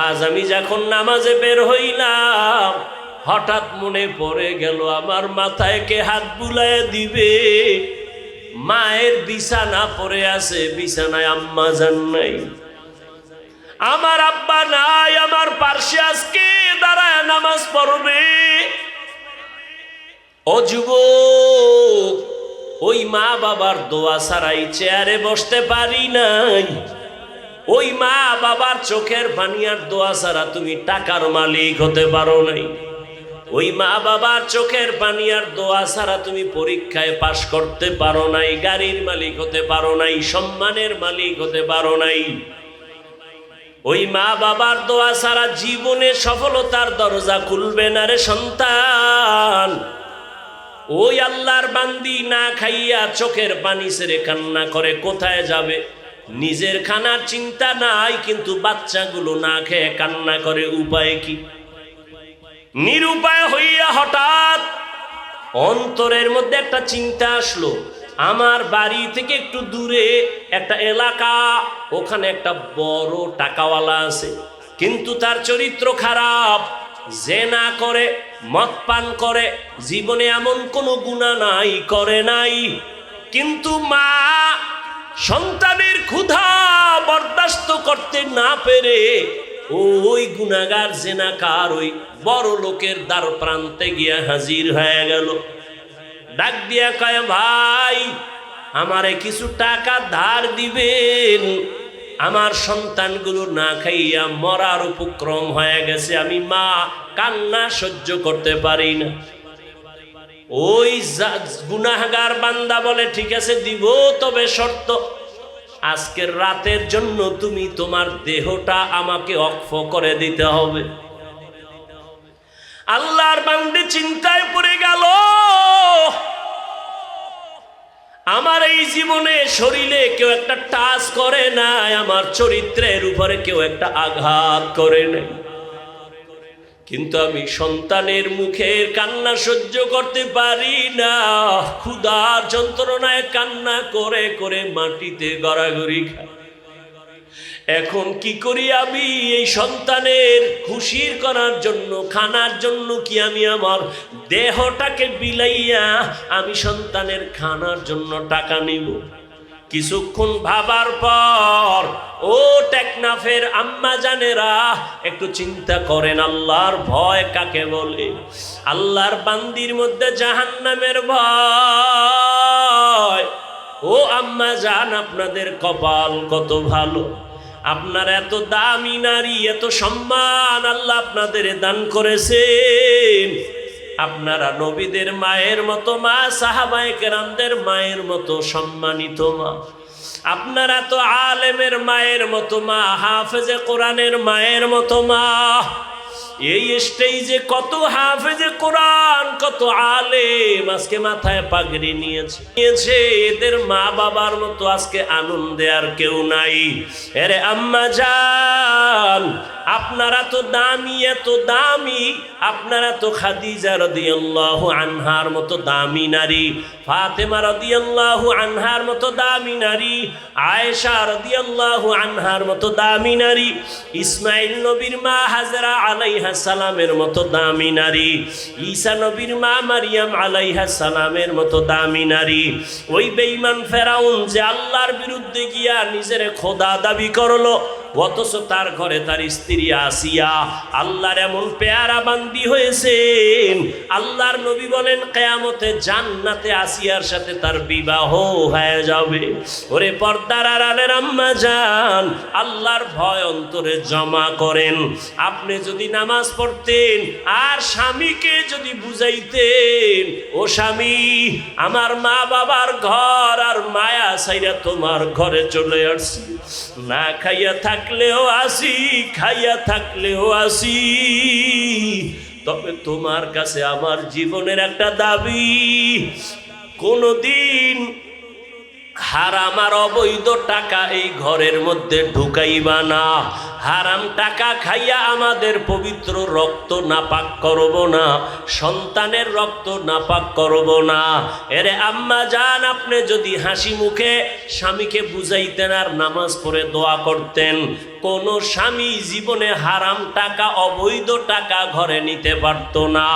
আজ আমি যখন নামাজে বের হইলাম হঠাৎ মনে পড়ে গেল আমার মাথায় কে হাত বুলায় দিবে। মায়ের বিছানা পড়ে আছে, বিছানায় আম্মা জান নাই, আমার আব্বা নাই, আমার পার্শ্বে আজকে দাঁড়ায় নামাজ পড়বে। ও যুবক, ওই মা বাবার দোয়া ছাড়াই চেয়ারে বসতে পারি নাই। ওই মা বাবার চোখের পানি আর দোয়া ছাড়া তুমি টাকার মালিক হতে পারো নাই। ওই মা বাবার চোখের পানি আর দোয়া ছাড়া তুমি পরীক্ষায় পাশ করতে পারো নাই, গাড়ির মালিক হতে পারো নাই, সম্মানের মালিক হতে পারো নাই। ওই মা বাবার দোয়া ছাড়া জীবনে সফলতার দরজা খুলবে না রে সন্তান। ওই আল্লাহর বান্দি না খাইয়া চোখের পানি ছেড়ে কান্না করে কোথায় যাবে? নিজের খানার চিন্তা নাই, কিন্তু বাচ্চাগুলো না খেয়ে কান্না করে, উপায় কি? নিরুপায় হইয়া হঠাৎ অন্তরের মধ্যে একটা চিন্তা আসলো, আমার বাড়ি থেকে একটু দূরে একটা এলাকা, ওখানে একটা বড় টাকাওয়ালা আছে, কিন্তু তার চরিত্র খারাপ, জেনা করে, মদ পান করে, জীবনে এমন কোনো গুনাহ নাই, করে নাই। কিন্তু মা সন্তানের ক্ষুধা বরদাস্ত করতে না পেরে ওই গুনাহগার জেনাকার ওই বড় লোকের দ্বার প্রান্তে গিয়া হাজির হয়ে গেল। ডাক দিয়া কয়, ভাই আমারে কিছু টাকা ধার দিবেন, আমার সন্তানগুলো না খাইয়া মরার উপক্রম হয়ে গেছে, আমি মা কান্না সহ্য করতে পারি না। ওই গুনাহগার বান্দা বলে, ঠিক আছে দিব, তবে শর্ত, আজকের রাতের জন্য তুমি তোমার দেহটা আমাকে অক্ষ করে দিতে হবে। আল্লাহর বান্দে চিন্তায় পড়ে গেল, আমার এই জীবনে শরীরে কেউ একটা টাচ করে নাই, আমার চরিত্রের উপরে কেউ একটা আঘাত করে নাই, কিন্তু আমি সন্তানের মুখের কান্না সহ্য করতে পারি না। ক্ষুধার যন্ত্রণায় কান্না করে করে মাটিতে গড়াগড়ি খায়। এখন কি করি আমি? এই সন্তানের খুশির করার জন্য, খানার জন্য কি আমি আমার দেহটাকে বিলাইয়া আমি সন্তানের খানার জন্য টাকা নিব? কিছুক্ষণ ভাবার পর ও টেকনাফের আম্মা জানেরা একটু চিন্তা করেন, আল্লাহর ভয় কাকে বলে? আল্লাহর বান্দির মধ্যে জাহান্নামের ভয়। ও আম্মা জান, আপনাদের কপাল কত ভালো, আপনার এত দামি নারী, এত সম্মান আল্লাহ আপনাদের দান করেছেন। আপনারা নবীদের মায়ের মতো মা, সাহাবায়ে কেরামদের মায়ের মতো সম্মানিত মা, আপনারা তো আলেমের মায়ের মতো মা, হাফেজে কোরআনের মায়ের মতো মা। এই স্টেজে কত হাফেজে কোরআন, কত আলেম আজকে মাথায় পাগড়ি নিয়েছে, এদের মা বাবার মতো আজকে আনন্দে আর কেউ নাই। আরে আম্মা জান, আপনারা তো দামি, এত দামি, আপনারা তো খাদিজা রাদিয়াল্লাহু আনহার মতো দামি নারী, ফাতেমা রাদিয়াল্লাহু আনহার মতো দামি নারী, আয়েশা রাদিয়াল্লাহু আনহার মতো দামি নারী, ইসমাইল নবীর মা হাজরা আলাইহিস সালামের মতো দামি নারী, ঈসা নবীর মা মারিয়াম আলাইহিস সালামের মতো দামি নারী। ওই বেঈমান ফেরাউন যে আল্লাহর বিরুদ্ধে গিয়া নিজের খোদা দাবি করলো, অথচ তার ঘরে তার স্ত্রী আসিয়া আল্লাহর এমন পেয়ারা বান্দি হয়েছেন। আল্লাহর নবী বলেন কিয়ামতে জান্নাতে আসিয়ার সাথে তার বিবাহ হয়ে যাবে। ওরে পর্দার আড়ালের আম্মা জান, আল্লাহর ভয় অন্তরে জমা করেন। আপনি যদি নামাজ পড়তেন আর স্বামীকে যদি বুঝাইতেন, ও স্বামী, আমার মা বাবার ঘর আর মায়া সাইরা তোমার ঘরে চলে আসছি, না খাইয়া থাকলেও আসি, খাইয়া থাকলেও আসি, তবে তোমার কাছে আমার জীবনের একটা দাবি, কোনদিন হারাম আর অবৈধ টাকা এই ঘরের মধ্যে ঢুকাইবা না। হারাম টাকা খাইয়া আমাদের পবিত্র রক্ত নাপাক করব না, সন্তানের রক্ত নাপাক করব না। এরে আম্মা জান, আপনি যদি হাসি মুখে স্বামীকে বুঝাইতেন আর নামাজ পড়ে দোয়া করতেন, কোন স্বামী জীবনে হারাম টাকা অবৈধ টাকা ঘরে নিতে পারত না।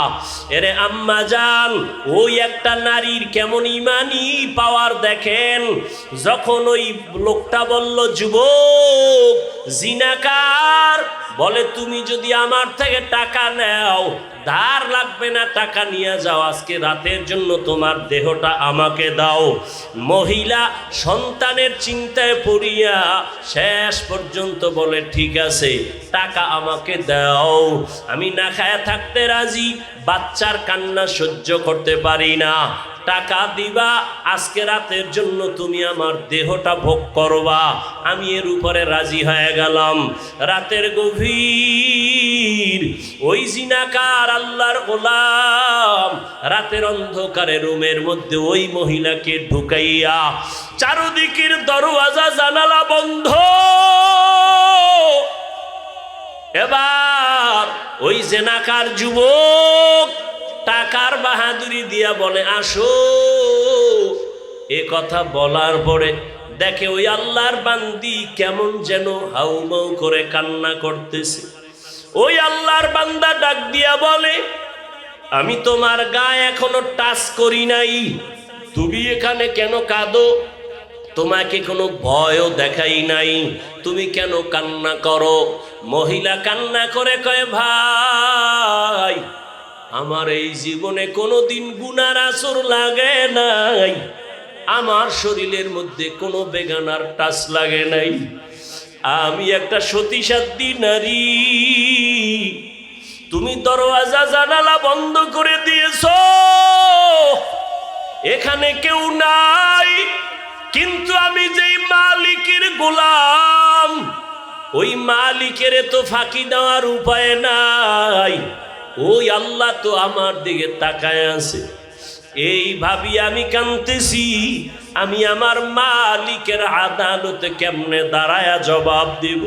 এরে আম্মা জান, ওই একটা নারীর কেমন ইমানি পাওয়ার দেখেন। যখন ওই লোকটা বলল, যুবক জিনাকার, বলে তুমি যদি আমার থেকে টাকা নাও, ধার লাগবে না, টাকা নিয়ে যাও, আজকে রাতের জন্য তোমার দেহটা আমাকে দাও। মহিলা সন্তানের চিন্তায় পড়িয়া শেষ পর্যন্ত বলে, ঠিক আছে, টাকা আমাকে দাও, আমি না খায়া থাকতে রাজি, বাচ্চার কান্না সহ্য করতে পারি না, টাকা দিবা, আজকে রাতের জন্য তুমি আমার দেহটা ভোগ করবা। আমি এর উপরে রাজি হয়ে গেলাম। রাতের গভীর ওই জিনাকার আল্লাহর গোলাম রাতের অন্ধকারে রুমের মধ্যে ওই মহিলাকে ঢুকাইয়া চারদিকের দরওয়াজা জানালা বন্ধ। এবার ওই জিনাকার যুবক টাকার বাহাদুরি দিয়া বলে, আসো। এ কথা বলার পরে দেখে ওই আল্লাহর বান্দি কেমন যেন হাউমাউ করে কান্না করতেছে। ওই আল্লাহর বান্দা ডাক দিয়া বলে, আমি তোমার গায়ে এখনো টাচ করি নাই, তুমি এখানে কেন কাঁদো? তোমাকে কোনো ভয়ও দেখাই নাই, তুমি কেন কান্না করো? মহিলা কান্না করে কয়, ভাই, আমার এই জীবনে কোনোদিন গুনার আসর লাগে নাই, আমার শরীরের মধ্যে কোনো বেগানার টাচ লাগে নাই, আমি একটা সতী সাধ্বী নারী, তুমি দরওয়াজা জানালা বন্ধ করে দিয়েছো, এখানে কেউ নাই, কিন্তু আমি যেই মালিকের গোলাম, ওই মালিকের তো ফাঁকি দেওয়ার উপায় নাই, ওই আল্লাহ তো আমার দিকে তাকায় আছে। এই ভাবি আমি কাঁদতেছি, আমি আমার মালিকের আদালতে কেমনে দাঁড়ায়া জবাব দেব?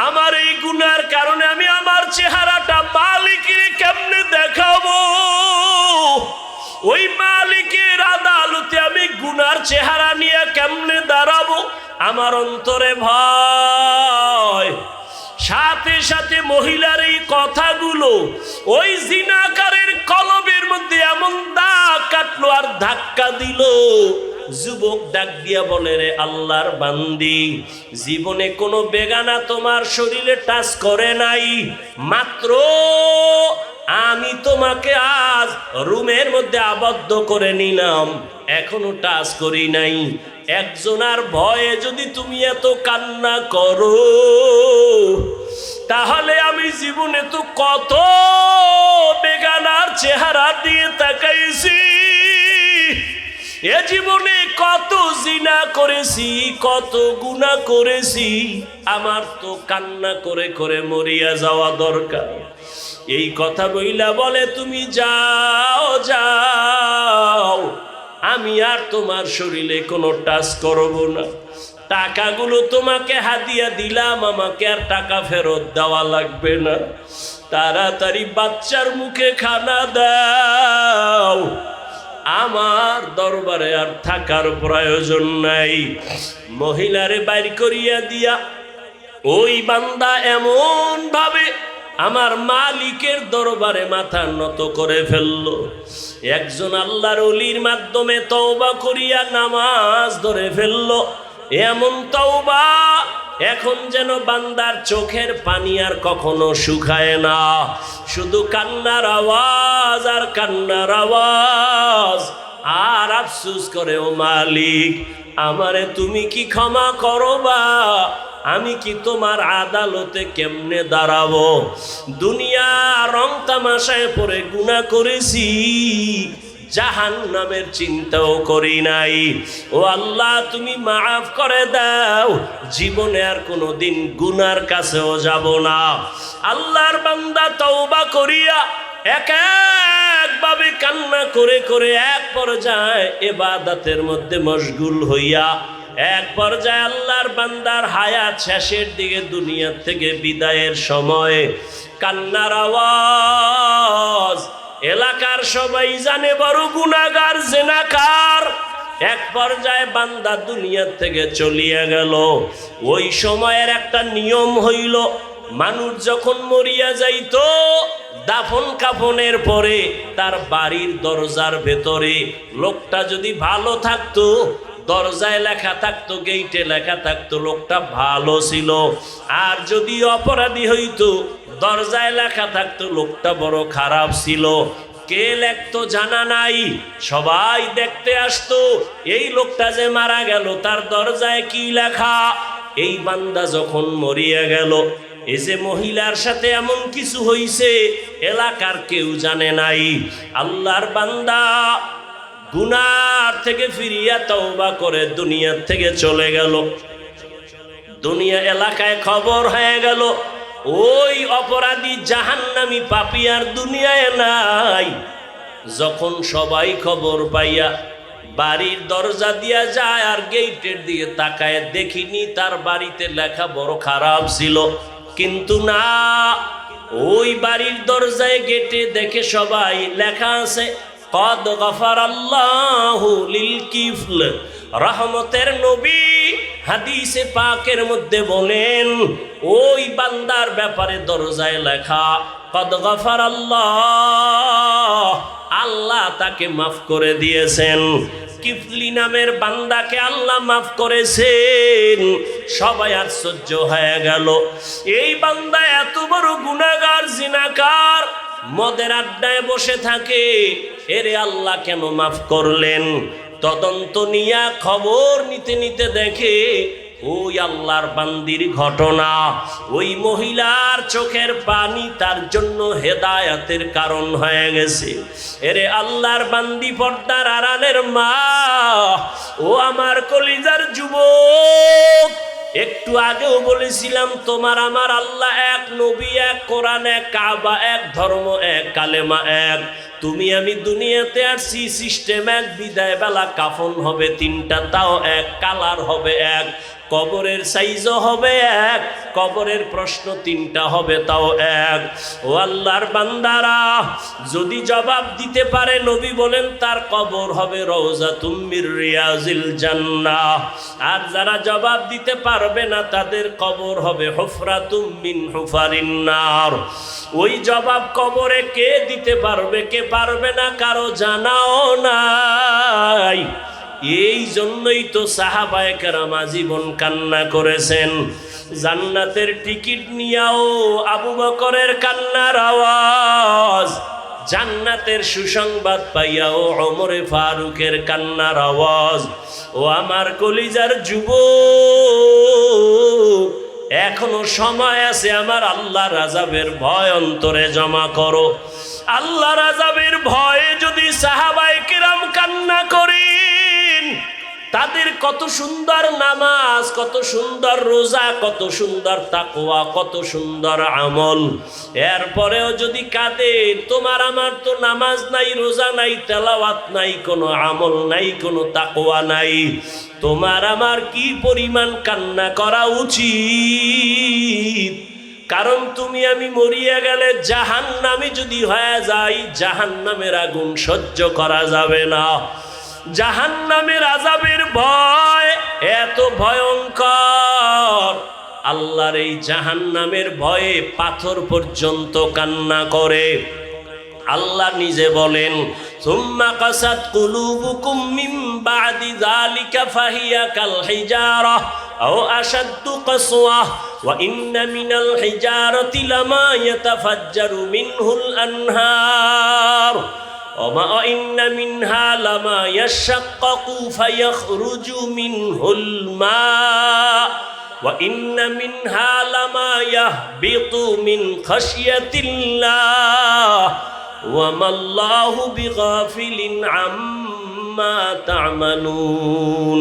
আমার এই গুনার কারণে আমি আমার চেহারাটা মালিকের কেমনে দেখাবো? ওই মালিকের আদালতে আমি গুনার চেহারা নিয়ে কেমনে দাঁড়াবো? আমার অন্তরে ভয়। সাথে সাথে মহিলার এই কথাগুলো ওই জিনাকারের কলবের মধ্যে এমন দাগ কাটলো আর ধাক্কা দিল। যুবক ডাক দিয়া বলে, রে আল্লাহর বান্দি, জীবনে কোনো বেগানা তোমার শরীরে টাচ করে নাই, মাত্র আমি তোমাকে আজ রুমের মধ্যে আবদ্ধ করে নিলাম, এখনো টাচ করি নাই। একজনার ভয়ে যদি তুমি এত কান্না করো, তাহলে আমি জীবনে তো কত বেগানার চেহারা দিয়ে তাকাইছি, এ জীবনে কত জিনা করেছি, কত গুনাহ করেছি, আমার তো কান্না করে করে মরিয়া যাওয়া দরকার। এই কথা বইলা বলে, তুমি যাও যাও, আমি আর তোমার শরীরে কোনো টাচ করব না, টাকাগুলো তোমাকে হাদিয়া দিলাম, আমাকে আর টাকা ফেরত দেওয়া লাগবে না, তাড়াতাড়ি বাচ্চার মুখে খানা দাও, আমার দরবারে আর থাকার প্রয়োজন নাই। মহিলারে বাইর করিয়া দিয়া ওই বান্দা এমন ভাবে আমার মালিকের দরবারে মাথা নত করে ফেলল। একজন আল্লাহর ওলির মাধ্যমে তওবা করিয়া নামাজ ধরে ফেলল। এমন তওবা এখন যেন বান্দার চোখের পানি আর কখনো শুকায় না, শুধু কান্নার আওয়াজ আর কান্নার আওয়াজ। আর আফসোস করে, ও মালিক, আমারে তুমি কি ক্ষমা করবা? আমি কি তোমার আদালতে কেমনে দাঁড়াবো? দুনিয়া রং তামাশায় পরে গুনাহ করেছি, জাহান্নামের চিন্তাও করি নাই। ও আল্লাহ, তুমি মাফ করে দাও, জীবনে আর কোনোদিন গুনার কাছেও যাব না। আল্লাহর বান্দা তওবা করিয়া এক একভাবে কান্না করে করে এক পর্যায়ে ইবাদতের মধ্যে মশগুল হইয়া এক পর্যায়ে আল্লাহর বান্দার হায়াত শেষের দিকে, দুনিয়া থেকে বিদায়ের সময় কান্নার আওয়াজ এলাকার সবাই জানে বড় গুনাহগার, জিনাকার। এক পর্যায়ে বান্দা দুনিয়া থেকে চলিয়া গেল। ওই সময়ের একটা নিয়ম হইল, মানুষ যখন মরিয়া যাইত, দাফন কাফনের পরে তার বাড়ির দরজার ভেতরে লোকটা যদি ভালো থাকতো, দরজায় লেখা থাকতো, গেইটে লেখা থাকতো লোকটা ভালো ছিল। আর যদি অপরাধী হইতো, দরজায় লেখা থাকতো লোকটা বড় খারাপ ছিল। কে লেখতো জানা নাই, সবাই দেখতে আসতো এই লোকটা যে মারা গেল তার দরজায় কি লেখা। এই বান্দা যখন মরিয়া গেল, এই যে মহিলার সাথে এমন কিছু হইছে এলাকার কেউ জানে নাই। আল্লাহর বান্দা গুনার থেকে ফিরিয়া তওবা করে দুনিয়া থেকে চলে গেল। দুনিয়া এলাকায় খবর হয়ে গেল, ওই অপরাধী জাহান্নামী পাপী আর দুনিয়ায় নাই। যখন সবাই খবর পাইয়া বাড়ির দরজা দিয়া যায় আর গেটের দিকে তাকায়, দেখিনি তার বাড়িতে লেখা বড় খারাপ ছিল, কিন্তু না, ওই বাড়ির দরজায় গেটে দেখে সবাই লেখা আছে কদ গফারাল্লাহু লিল কিফল। রহমতের নবী হাদিসে পাকের মধ্যে বলেন, ওই বান্দার ব্যাপারে দরজায় লেখা কদ গফারাল্লাহ, আল্লাহ তাকে মাফ করে দিয়েছেন। কিফলি নামের বান্দাকে আল্লাহ মাফ করেছেন। সবাই আশ্চর্য হয়ে গেল, এই বান্দা এত বড় গুনাহগার, জিনাকার, মদের আড্ডায় বসে থাকে, এরে আল্লাহ কেন মাফ করলেন? তদন্ত নিয়া খবর নিতে নিতে দেখে ওই আল্লাহর বান্দির ঘটনা, ওই মহিলার চোখের পানি তার জন্য হেদায়েতের কারণ হয়ে গেছে। এরে আল্লাহর বান্দি, পর্দার আড়ালের মা, ও আমার কলিজার যুবক, একটু আগেও বলেছিলাম তোমার আমার আল্লাহ এক, নবী এক, কোরআন এক, কাবা এক, ধর্ম এক, কালেমা এক। তুমি আমি দুনিয়াতে আসছি, সিস্টেম এক, বিদায় বেলা কাফন হবে তিনটা, তাও এক, কালার হবে এক, কবরের সাইজও হবে এক, কবরের প্রশ্ন তিনটা হবে তাও এক। ও আল্লাহর বান্দারা, যদি জবাব দিতে পারে, নবী বলেন তার কবর হবে রওজাতুম মির রিয়াজিল জান্নাহ। আর যারা জবাব দিতে পারবে না, তাদের কবর হবে হুফরাতুম মিন হুফারিন নার। ওই জবাব কবরে কে দিতে পারবে, কে পারবে না, কারো জানাও নাই। এই জন্যই তো সাহাবায়ে কেরাম আজীবন কান্না করেছেন। জান্নাতের টিকিট নিয়াও আবু বকরের কান্নার আওয়াজ, জান্নাতের সুসংবাদ পাইয়াও ওমরে ফারুকের কান্নার আওয়াজ। ও আমার কলিজার যুবক, এখনো সময় আছে, আমার আল্লাহর আযাবের ভয় অন্তরে জমা করো। আল্লাহর আযাবের ভয়ে যদি সাহাবায়ে কেরাম কান্না করেন, তাদের কত সুন্দর নামাজ, কত সুন্দর রোজা, কত সুন্দর তাকওয়া, কত সুন্দর আমল, এরপরেও যদি কাঁদেন, তোমার আমার তো নামাজ নাই, রোজা নাই, তেলাওয়াত নাই, কোনো আমল নাই, কোনো তাকওয়া নাই, তোমার আমার কি পরিমাণ কান্না করা উচিত? কারণ তুমি আমি মরিয়া গেলে জাহান্নামী যদি হয়ে যাই, জাহান্নামের আগুন সহ্য করা যাবে না। জাহান্নামের আযাবের ভয় এত ভয়ঙ্কর, আল্লাহর এই জাহান্নামের ভয়ে পাথর পর্যন্ত কান্না করে। আল্লাহ নিজে বলেন সুম্মা কাসাত কুলুবুকুম মিন বাদি যালিকা ফাহিয়া কাল হিজারা আও আশাদ্দু কাসওয়া ওয়া ইন্না মিনাল হিজারাতি লামা ইয়াতাফাজ্জারু মিনহুল আনহার ওয়া ইন্না মিনহা লামা ইয়াশাক্কাকু ফায়াখরুজু মিনহুল মা وَإِنَّ مِنْهَا لَمَا يَهْبِطُ مِنْ خَشْيَةِ اللَّهِ وَمَا اللَّهُ بِغَافِلٍ عَمَّا تَعْمَلُونَ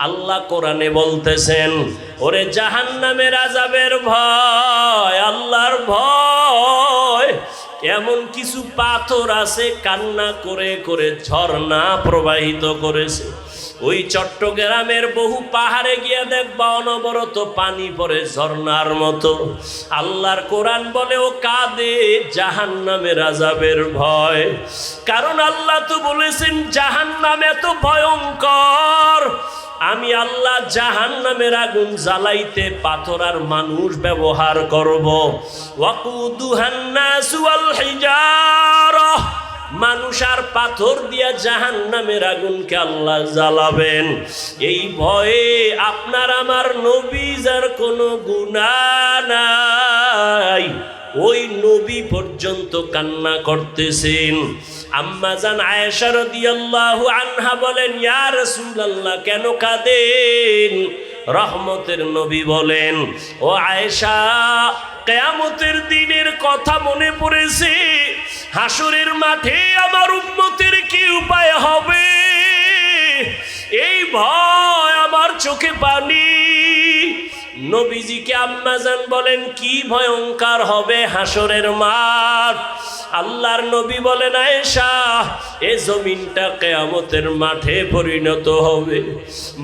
আল্লাহ কোরআনে বলতেছেন ওরে জাহান্নামের আযাবের ভয়, আল্লাহর ভয়, এমন কিছু পাথর আছে কান্না করে করে ঝর্ণা প্রবাহিত করেছে। ওই চট্টগ্রামের বহু পাহাড়ে গিয়ে দেখবা অনবরত পানি পড়ে ঝর্ণার মতো। আল্লাহর কোরআন বলে ও কাঁদে জাহান্নামের আযাবের ভয়, কারণ আল্লাহ তো বলেছেন জাহান্নাম এত ভয়ঙ্কর, আমি আল্লাহ জাহান্নামের আগুন জ্বালাইতে পাথর আর মানুষ ব্যবহার করব। ওয়াকুদুহান নাসু ওয়াল হিজারা, মানুষ আর পাথর দিয়া জাহান্নামের আগুনকে আল্লাহ জ্বালাবেন। এই ভয়ে আপনার আমার নবী যার কোনো গুনাহ নাই ওই নবী পর্যন্ত কান্না করতেছেন। আম্মা জান আয়েশা রাদিয়াল্লাহু আনহা বলেন ইয়া রাসূলুল্লাহ কেন কাঁদেন? রহমতের নবী বলেন ও আয়েশা কিয়ামতের দিনের কথা মনে পড়েছে, হাসরের মাঠে আমার উম্মতের কি উপায় হবে, এই ভয় আমার চোখে পানি। নবীজিকে আম্মাজান বলেন কি ভয়ঙ্কর হবে হাসরের মাঠ? আল্লাহর নবী বলেন আয়েশা এ জমিনটা কিয়ামতের মাঠে পরিণত হবে,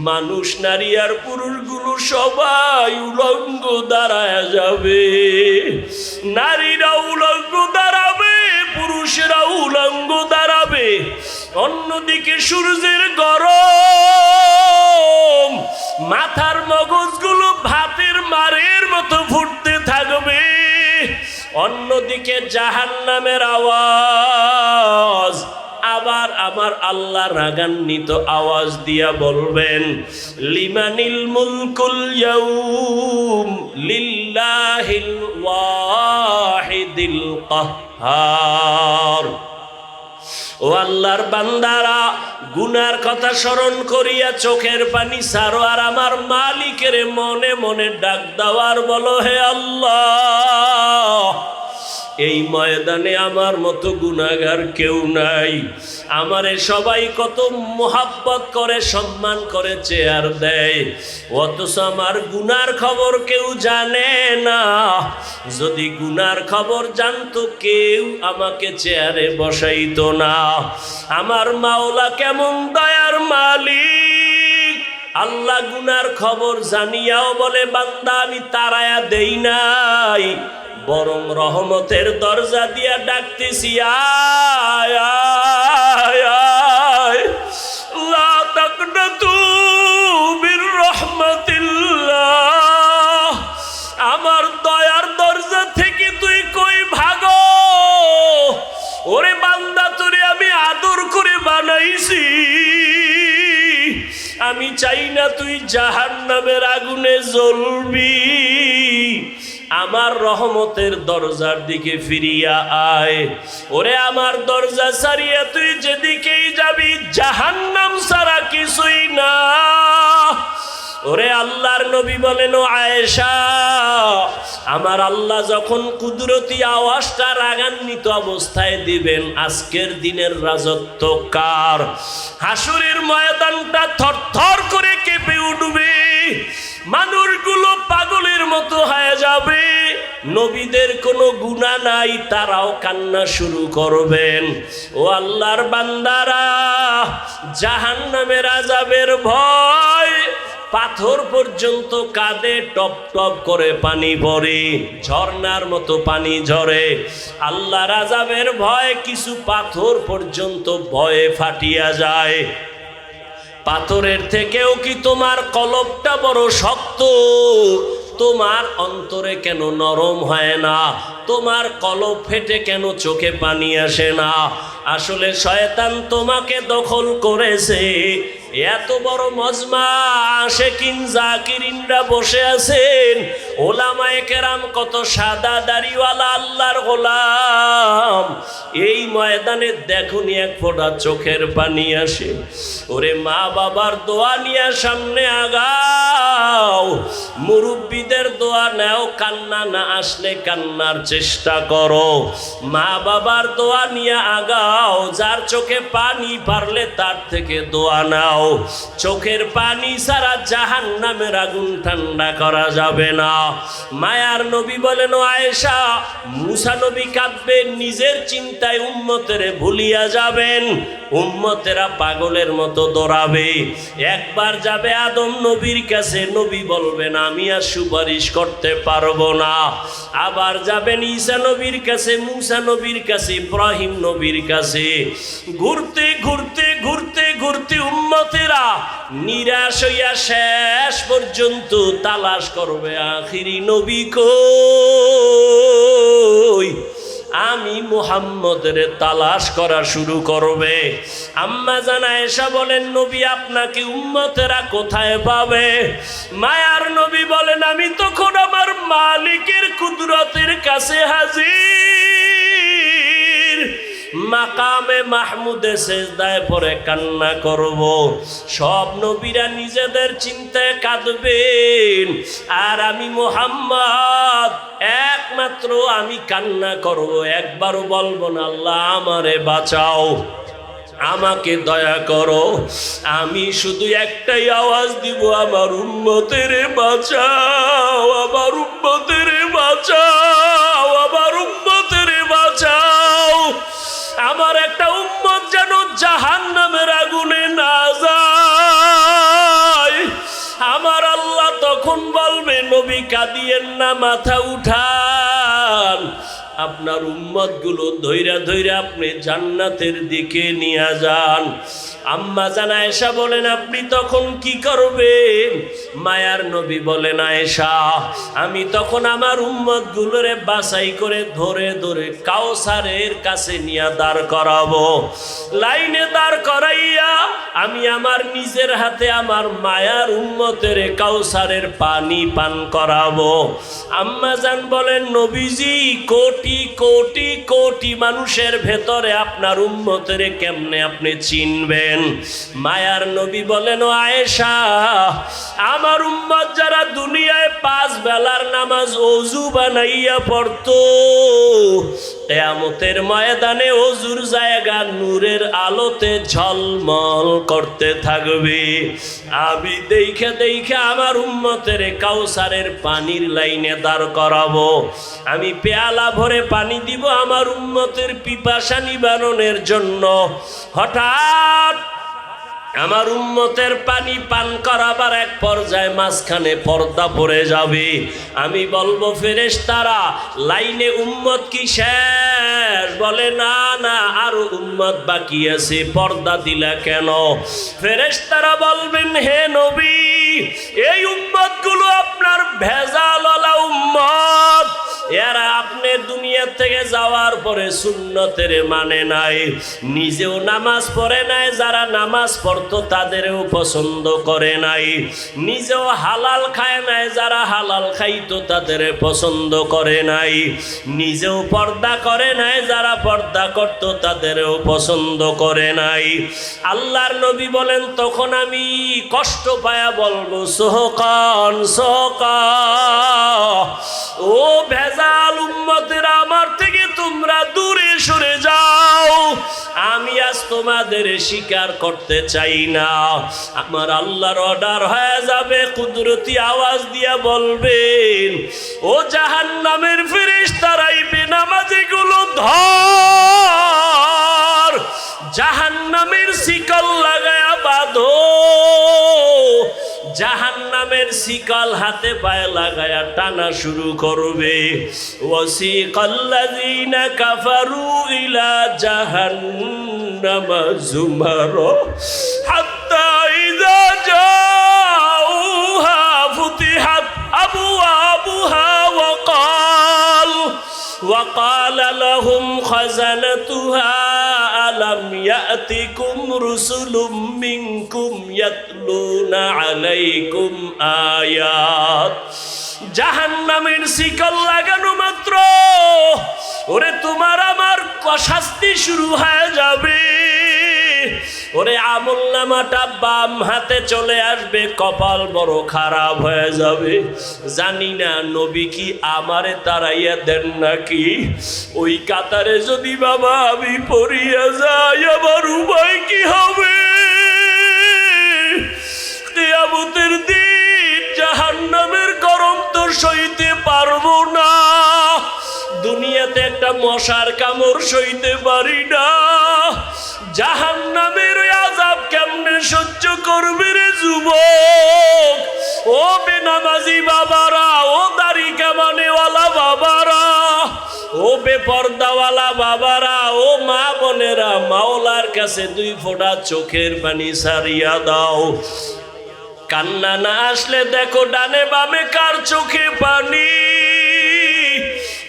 মানুষ নারী আর পুরুষগুলো সবাই উলঙ্গ দাঁড়ায় যাবে, নারীরা উলঙ্গ দাঁড়াবে, পুরুষেরা উলঙ্গ দাঁড়াবে। অন্যদিকে সূর্যের গরম, মাথার মগজগুলো ভাতের মারের মতো ফুটতে থাকবে। অন্যদিকে জাহান্নামের আওয়াজ, আবার আমার আল্লাহ রাগান্বিত আওয়াজ দিয়া বলবেন লিমানিল মুলকুল ইয়াউম লিল্লাহিল ওয়াহিদিল কাহ্হার। ও আল্লাহর বান্দারা, গুনার কথা স্মরণ করিয়া চোখের পানি ছাড়ো আর আমার মালিকের মনে মনে ডাক দাওয়ার বলো হে আল্লাহ এই ময়দানে আমার মতো গুনাহগার কেউ নাই, আমারে সবাই কত মোহাব্বত করে সম্মান করে চেয়ার দেয়, অথচ আমার গুনার খবর কেউ জানে না। যদি গুনার খবর জানতো কেউ আমাকে চেয়ারে বসাইতো না। আমার মাওলা কেমন দয়ার মালিক, আল্লাহ গুনার খবর জানিয়াও বলে বান্দা আমি তাড়ায়া দেই নাই, বরং রহমতের দরজা দিয়া ডাকতেছি আয় আয় আয়, লা তাকনাতু মির রাহমাতিল্লাহ, আমার দয়ার দরজা থেকে তুই কই ভাগো। ওরে বান্দা তোরে আমি আদর করে বানাইছি, আমি চাই না তুই জাহান্নামের আগুনে জ্বলবি। আমার রহমতের দরজার দিকে ফিরিয়া আয়। ওরে আমার দরজা ছাড়িয়া তুই যেদিকেই যাবি জাহান্নাম ছাড়া কিছুই না। ওরে আল্লাহর নবী বলেন ও আয়েশা, আমার আল্লাহ যখন কুদরতি আওয়াজটা রাগান্বিত অবস্থায় দিবেন আজকের দিনের রাজত্ব কার? হাসরের ময়দানটা থরথর করে কেঁপে উঠবে, মানুষগুলো পাগলের মতো হয়ে যাবে। নবীদের কোনো গুনাহ নাই, তারাও কান্না শুরু করবেন। ও আল্লাহর বান্দারা, জাহান্নামের আযাবের ভয় পাথর পর্যন্ত কাঁদে, টপ টপ করে পানি পড়ে, ঝর্ণার মতো পানি ঝরে। আল্লাহর আযাবের ভয় কিছু পাথর পর্যন্ত ভয়ে ফাটিয়া যায়। পাথরের থেকেও কি তোমার কলবটা বড় শক্ত? তোমার অন্তরে কেন নরম হয় না? তোমার কলব ফেটে কেন চোখে পানি আসে না? আসলে শয়তান তোমাকে দখল করেছে। এত বড় মজমা আশিকিন জাকিরিনরা বসে আছেন, ওলামায়ে কেরাম কত সাদা দাড়িওয়ালা আল্লাহর গোলাম, এই ময়দানে দেখুনি এক ফোঁটা চোখের পানি আসে। ওরে মা বাবার দোয়া নিয়ে সামনে আগাও, মুরব্বীদের দোয়া নাও, কান্না না আসলে কান্নার চেষ্টা করো। মা বাবার দোয়া নিয়ে আগাও, যার চোখে পানি পারলে তার থেকে দোয়া নাও। চোখের পানি ছাড়া জাহান্নামের আগুন ঠান্ডা করা যাবে না। মায়ার নবী বলেন, ও আয়েশা, মুসা নবী কাঁদবেন, নিজের চিন্তায় উম্মতেরে ভুলিয়া যাবেন। উম্মতেরা পাগলের মতো দৌড়াবে। একবার যাবে আদম নবীর কাছে, নবী বলবেন আমি আর সুপারিশ করতে পারবো না। আবার যাবেন ঈসা নবীর কাছে, মুসা নবীর কাছে, ইব্রাহিম নবীর কাছে। ঘুরতে ঘুরতে ঘুরতে ঘুরতে উম্মতেরা নিরাশ হইয়া শেষ পর্যন্ত তালাশ করবে আখিরি নবী কই। আমি মুহাম্মদের তালাশ করা শুরু করবে। আম্মা জান আয়েশা বলেন, নবী আপনাকে উম্মতেরা কোথায় পাবে? মায়ার নবী বলেন, আমি তখন আমার মালিকের কুদরতের কাছে হাজির, মাকামে মাহমুদে সেজদায় পড়ে কান্না করব। সব নবীরা নিজেদের চিন্তায় কাঁদবেন, আর আমি মুহাম্মদ একমাত্র আমি কান্না করব, একবারও বলবো না আল্লাহ আমারে বাঁচাও, আমাকে দয়া করো। আমি শুধু একটাই আওয়াজ দিব, আমার উম্মতের বাঁচাও, আমার উম্মতের বাঁচাও, আমার উম্মতের বাঁচাও। আমার একটা উম্মত যেন জাহান্নামের আগুনে না যায়। আমার আল্লাহ তখন বলবে, নবী কাঁদিয়েন না, মাথা উঠান, আপনার উম্মত গুলো ধৈরা ধৈরা আপনি জান্নাতের দিকে নিয়ে যান। আম্মা জান আয়েশা বলেন, আপনি তখন কি করবেন? মায়ার নবী বলেন, আয়েশা আমি তখন আমার উম্মত গুলোরে বাছাই করে ধরে ধরে কাউসারের কাছে নিয়ে দাঁড় করাবো। লাইনে দাঁড় করাইয়া আমি আমার নিজের হাতে আমার মায়ার উম্মতের কাউসারের পানি পান করাবো। আম্মা জান বলেন, নবীজি কোটি কোটি কোটি মানুষের ভেতরে আপনার উম্মতের কেমনে আপনি চিনবেন? মায়ার নবী বলেন, ও আয়েশা, আমার উম্মত যারা দুনিয়ায় 5 বেলার নামাজ ওযু বানাইয়া পড়তো, কিয়ামতের ময়দানে ওযুর জায়গা নূরের আলোতে ঝলমল করতে থাকবে। আমি দেখে দেখে আমার উম্মতের কাউসারের পানির লাইনে দাঁড় করাবো। আমি পেয়ালা ভরে পানি দিব আমার উম্মতের পিপাসা নিবারণের জন্য। হঠাৎ আমার উম্মতের পানি পান করাবার এক পর্যায়ে মাঝখানে পর্দা পড়ে যাবে। আমি বলবো, ফেরেশতারা লাইনে উম্মত কি শেষ? বলে, না না, আরো উম্মত বাকি আছে, পর্দা দিলা কেন? ফেরেশতারা বলবেন, হে নবী, এই উম্মত গুলো আপনার ভেজালওয়ালা উম্মত, এরা আপনি দুনিয়া থেকে যাওয়ার পরে সুন্নতের মানে নাই, নিজেও নামাজ পড়ে নাই, যারা নামাজ পড়তো তাদেরও পছন্দ করে নাই, নিজেও হালাল খায় নাই, যারা হালাল খাইতো তাদের পছন্দ করে নাই, নিজেও পর্দা করে নাই, যারা পর্দা করতো তাদেরও পছন্দ করে নাই। আল্লাহর নবী বলেন, তখন আমি কষ্ট পায়া বলবো, সোহকান সোহকা, ও ভেজাল উম্মতেরা, আমার থেকে তোমরা দূরে সরে যাও, আমি আজ তোমাদের স্বীকার করতে চাই না। আমার আল্লাহর অর্ডার হয়ে যাবে, কুদরতি আওয়াজ দিয়া বলবেন, ও জাহান্নামের ফেরেশতারা, বেনামাজিগুলো ধর, জাহান্নামের শিকল লাগায়া বাঁধো। জাহান্নামের শিকল হাতে পায়ে লাগায়া টানা শুরু করবে। ওয়াসিকাল্লাযীনা কাফারু ইলা জাহান্নামা যুমারা হাত্তা ইযা জাউহা ফুতিহাত আবওয়াব وقال لهم خزنتها ألم يأتكم رسل منكم يتلون عليكم آيات জাহান্নামের শিকল লাগানো মাত্র ওরে তোমার আমার শাস্তি শুরু হয়ে যাবে। ওরে আমলনামাটা বাম হাতে চলে আসবে, কপাল বড় খারাপ হয়ে যাবে। জানি না নবী কি আমারে তাড়াইয়া দেন নাকি। ওই কাতারে যদি বাবা আমি পড়িয়া যাই আমার উপায় কি হবে? কিয়ামতের দিন জাহান্নামের গরম তো সইতে পারবো না। দুনিয়াতে একটা মশার কামড় সইতে পারি না, জাহান্নামের আযাব কেমনে সহ্য করবে রে যুবক? ও বেনামাজি বাবারা, ও দাড়ি কামানেওয়ালা বাবারা, ও বেপর্দাওয়ালা বাবারা, ও মা বোনেরা, মাওলার কাছে 2 ফোঁটা চোখের পানি সারিয়া দাও। কান্না না আসলে দেখো ডানে বামে কার চোখে পানি।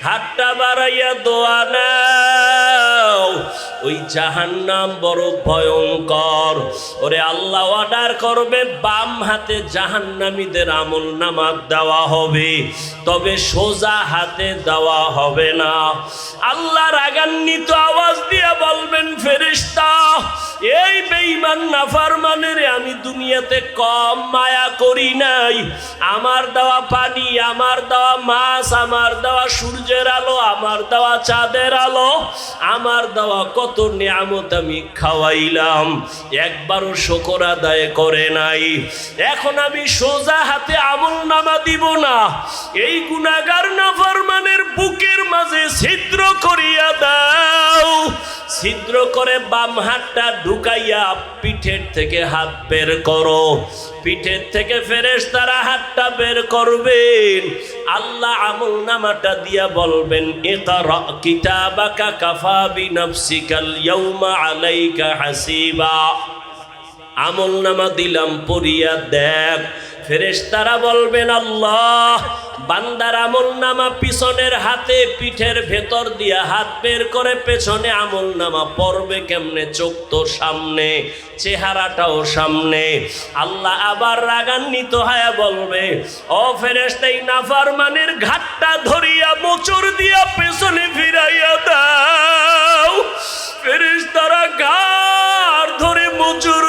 হাতটা বাড়াইয়া দোয়া নাও। ওই জাহান্নাম বড় ভয়ঙ্কর। ওরে আল্লাহ অর্ডার করবে বাম হাতে জাহান্নামীদের আমলনামা দেওয়া হবে, তবে সোজা হাতে দেওয়া হবে না। আল্লাহ রাগান্বিত আওয়াজ দিয়া বলবেন, ফেরেশতা এই বেঈমান নাফরমানের আমি দুনিয়াতে কম মায়া করি নাই। আমার দেওয়া পানি, আমার দেওয়া মাছ, আমার দেওয়া সূর্যের আলো, আমার দেওয়া চাঁদের আলো, আমার দেওয়া কত নিয়ামত আমি খাওয়াইলাম, একবারও শুকর আদায় করে নাই। এখন আমি সোজা হাতে আমলনামা দিব না, এই গুনাহগার নাফরমানের বুকের মাঝে ছিদ্র করিয়া দাও। ছিদ্র করে বাম হাতটা ঢুকাইয়া পিঠের থেকে হাত বের করো। পিঠের থেকে ফেরেশতারা হাতটা বের করবেন। আল্লাহ আমলনামাটা দিয়া বলবেন, ইকরা কিতাবাকা কাফা বিনাফসিকাল ইয়াউমা আলাইকা হাসিবা। আমলনামা দিলাম, পড়িয়া দেখ। ফেরেশতারা বলবেন, আল্লাহ বান্দার আমলনামা পিছনের হাতে পিঠের ভেতর দিয়া হাত বের করে পেছনে আমলনামা পড়বে কেমনে? চোখ তো সামনে, চেহারাটাও সামনে। আল্লাহ আবার রাগান্বিত হয়ে বলবে, ও ফেরেশতা এই নাফরমানের ঘাটটা ধরিয়া মোচড় দিয়া পেছনে ফিরাইয়া দাও। ফেরেশতারা ঘাড় ধরে মোচড়